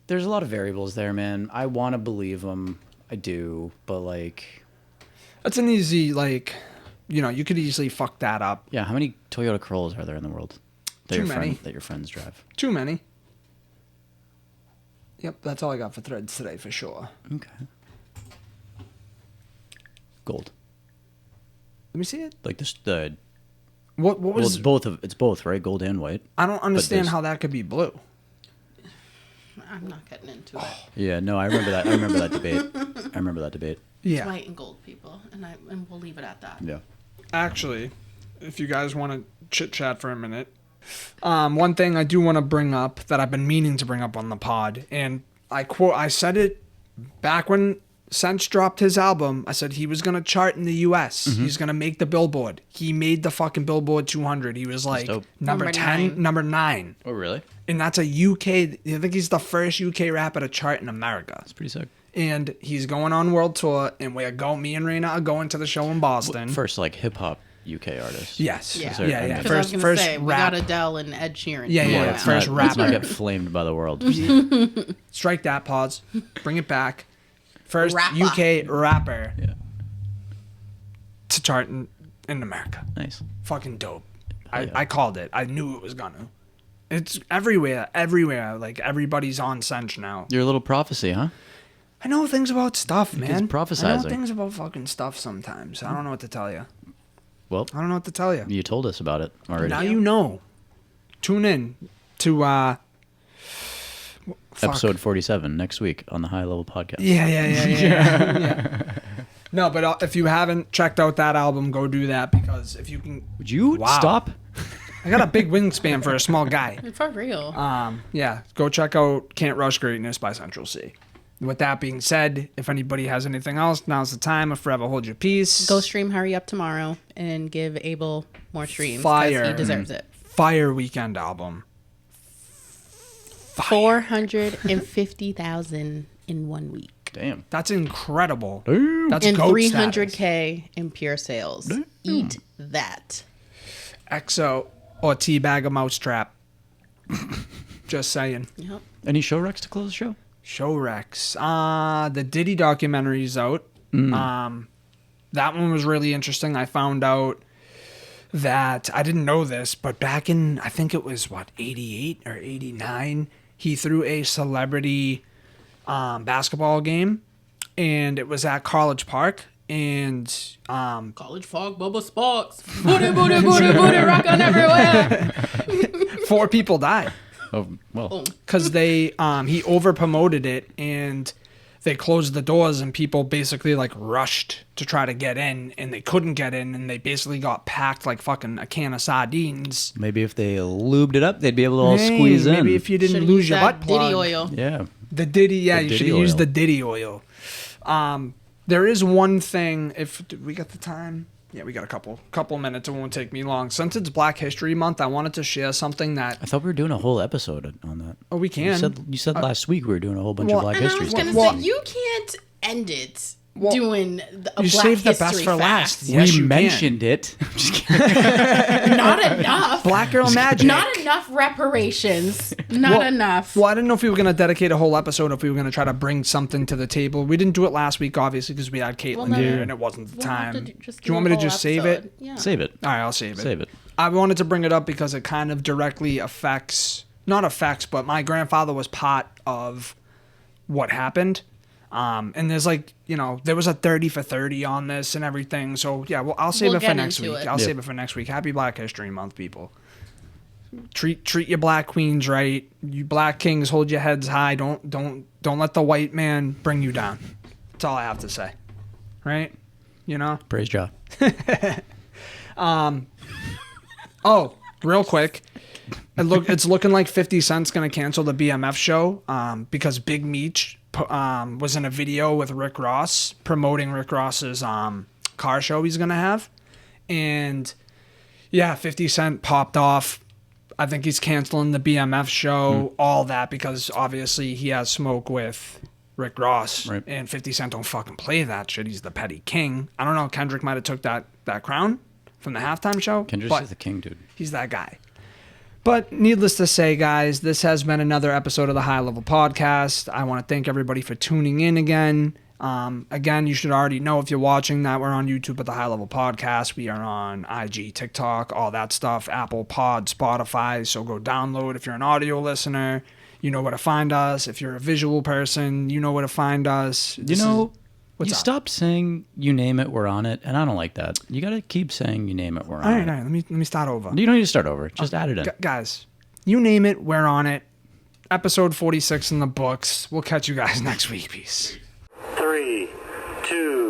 There's a lot of variables there, man. I want to believe them. I do, but like, That's an easy, like, you know, you could easily fuck that up. yeah. How many Toyota Corollas are there in the world? That Too many. That your friends drive. Too many. Yep, that's all I got for threads today for sure. Okay. Gold. Let me see it. Like the What well, was? it's both, right? Gold and white. I don't understand there's- how that could be blue. I'm not getting into it. Yeah, no, I remember that. I remember that debate. Yeah. White and gold people, and we'll leave it at that. Yeah. Actually, if you guys want to chit chat for a minute, one thing I do want to bring up that I've been meaning to bring up on the pod, and I said it back when Sense dropped his album. I said he was gonna chart in the U.S. Mm-hmm. He's gonna make the Billboard. He made the fucking Billboard 200. He was like dope. number 10, 9. number 9, Oh, really? and that's a UK. I think he's the first UK rapper to chart in America. That's pretty sick. And he's going on world tour, and me and Rayna are going to the show in Boston. First, like hip hop UK artist. Yes. Yeah. Sorry, Yeah. I Yeah. mean- Because I was First gonna say we rap. got Adele and Ed Sheeran. Yeah, Come yeah, on yeah. now. First Let's not rapper. get flamed by the world. Strike that, pause. Bring it back. First Rapper. UK rapper Yeah. to chart in America. Nice. Fucking dope. Yeah. I called it. I knew it was gonna. It's everywhere. Like, everybody's on Sense now. Your little prophecy, huh? I know things about stuff, man. I know prophesizing. things about fucking stuff sometimes. I don't know what to tell you. Well, I don't know what to tell you. you told us about it already. Now you know. Tune in to fuck. Episode 47 next week on the High Level Podcast. Yeah. No, but if you haven't checked out that album, go do that, because if you can, Would you Wow. stop? I got a big wingspan for a small guy. For real. Yeah, go check out Can't Rush Greatness by Central C. With that being said, if anybody has anything else, now's the time. Of Forever Hold Your Peace. Go stream Hurry Up tomorrow and give Abel more streams. 'Cause Fire. He deserves it. Fire Weekend album. 450,000 in 1 week. Damn. That's incredible. Damn. That's And GOAT 300K in pure sales. Eat that. status. XO or Teabag a Mousetrap. Just saying. Yep. Any show recs to close the show? Show Rex. The Diddy documentary's out. That one was really interesting. I found out that, I didn't know this, but back in, I think it was 88 or 89, he threw a celebrity basketball game, and it was at College Park, and College fog, Bubba Sparks. Booty, booty, booty, booty, rockin' everywhere. 4 people died. Oh, well. Because he over promoted it, and they closed the doors, and people basically like rushed to try to get in, and they couldn't get in, and they basically got packed like fucking a can of sardines. Maybe if they lubed it up, they'd be able to all Hey, squeeze in. maybe if you didn't Should've lose used your that butt plug. Diddy oil. Yeah. The Diddy, yeah, The you should Diddy use oil. the Diddy oil. There is one thing. If we got the time, yeah, we got a couple minutes. It won't take me long. Since it's Black History Month, I wanted to share something that. I thought we were doing a whole episode on that. Oh, we can. You said last week we were doing a whole bunch well, of Black And I History was going to stuff. say, you can't end it Well, doing a you Black saved the History best for last. fact. Yes, we you can. mentioned it. I'm just kidding. Not enough. Black Girl Magic. Not enough reparations. Not enough. Well, I didn't know if we were going to dedicate a whole episode, if we were going to try to bring something to the table. We didn't do it last week, obviously, because we had Caitlin then here, and it wasn't the We'll have time. to Do just you want me to a whole just save episode. it? Yeah. Save it. All right, I'll save it. Save it. I wanted to bring it up because it kind of directly not affects, but my grandfather was part of what happened. And there's there was a 30 for 30 on this and everything. So yeah, well, I'll save We'll it for get next into week. it. I'll Yeah. save it for next week. Happy Black History Month, people. Treat your black queens right. You black kings, hold your heads high. Don't let the white man bring you down. That's all I have to say. Right? You know? Praise Jah. Oh, real quick. It's looking like 50 Cent's going to cancel the BMF show because Big Meech was in a video with Rick Ross promoting Rick Ross's car show he's going to have. And yeah, 50 Cent popped off. I think he's canceling the BMF show, all that, because obviously he has smoke with Rick Ross. Right. And 50 Cent don't fucking play that shit. He's the petty king. I don't know. Kendrick might have took that crown from the halftime show. Kendrick's but is the king, dude. he's that guy. But needless to say, guys, this has been another episode of the High Level Podcast. I want to thank everybody for tuning in again. Again, you should already know if you're watching that we're on YouTube at the High Level Podcast. We are on IG, TikTok, all that stuff, Apple Pod, Spotify. So go download. If you're an audio listener, you know where to find us. If you're a visual person, you know where to find us. You stopped saying you name it, we're on it, and I don't like that. You got to keep saying you name it, we're on all it. right. Let me start over. You don't need to start over. Just add it in. Guys, you name it, we're on it. Episode 46 in the books. We'll catch you guys next week. Peace. 3, 2,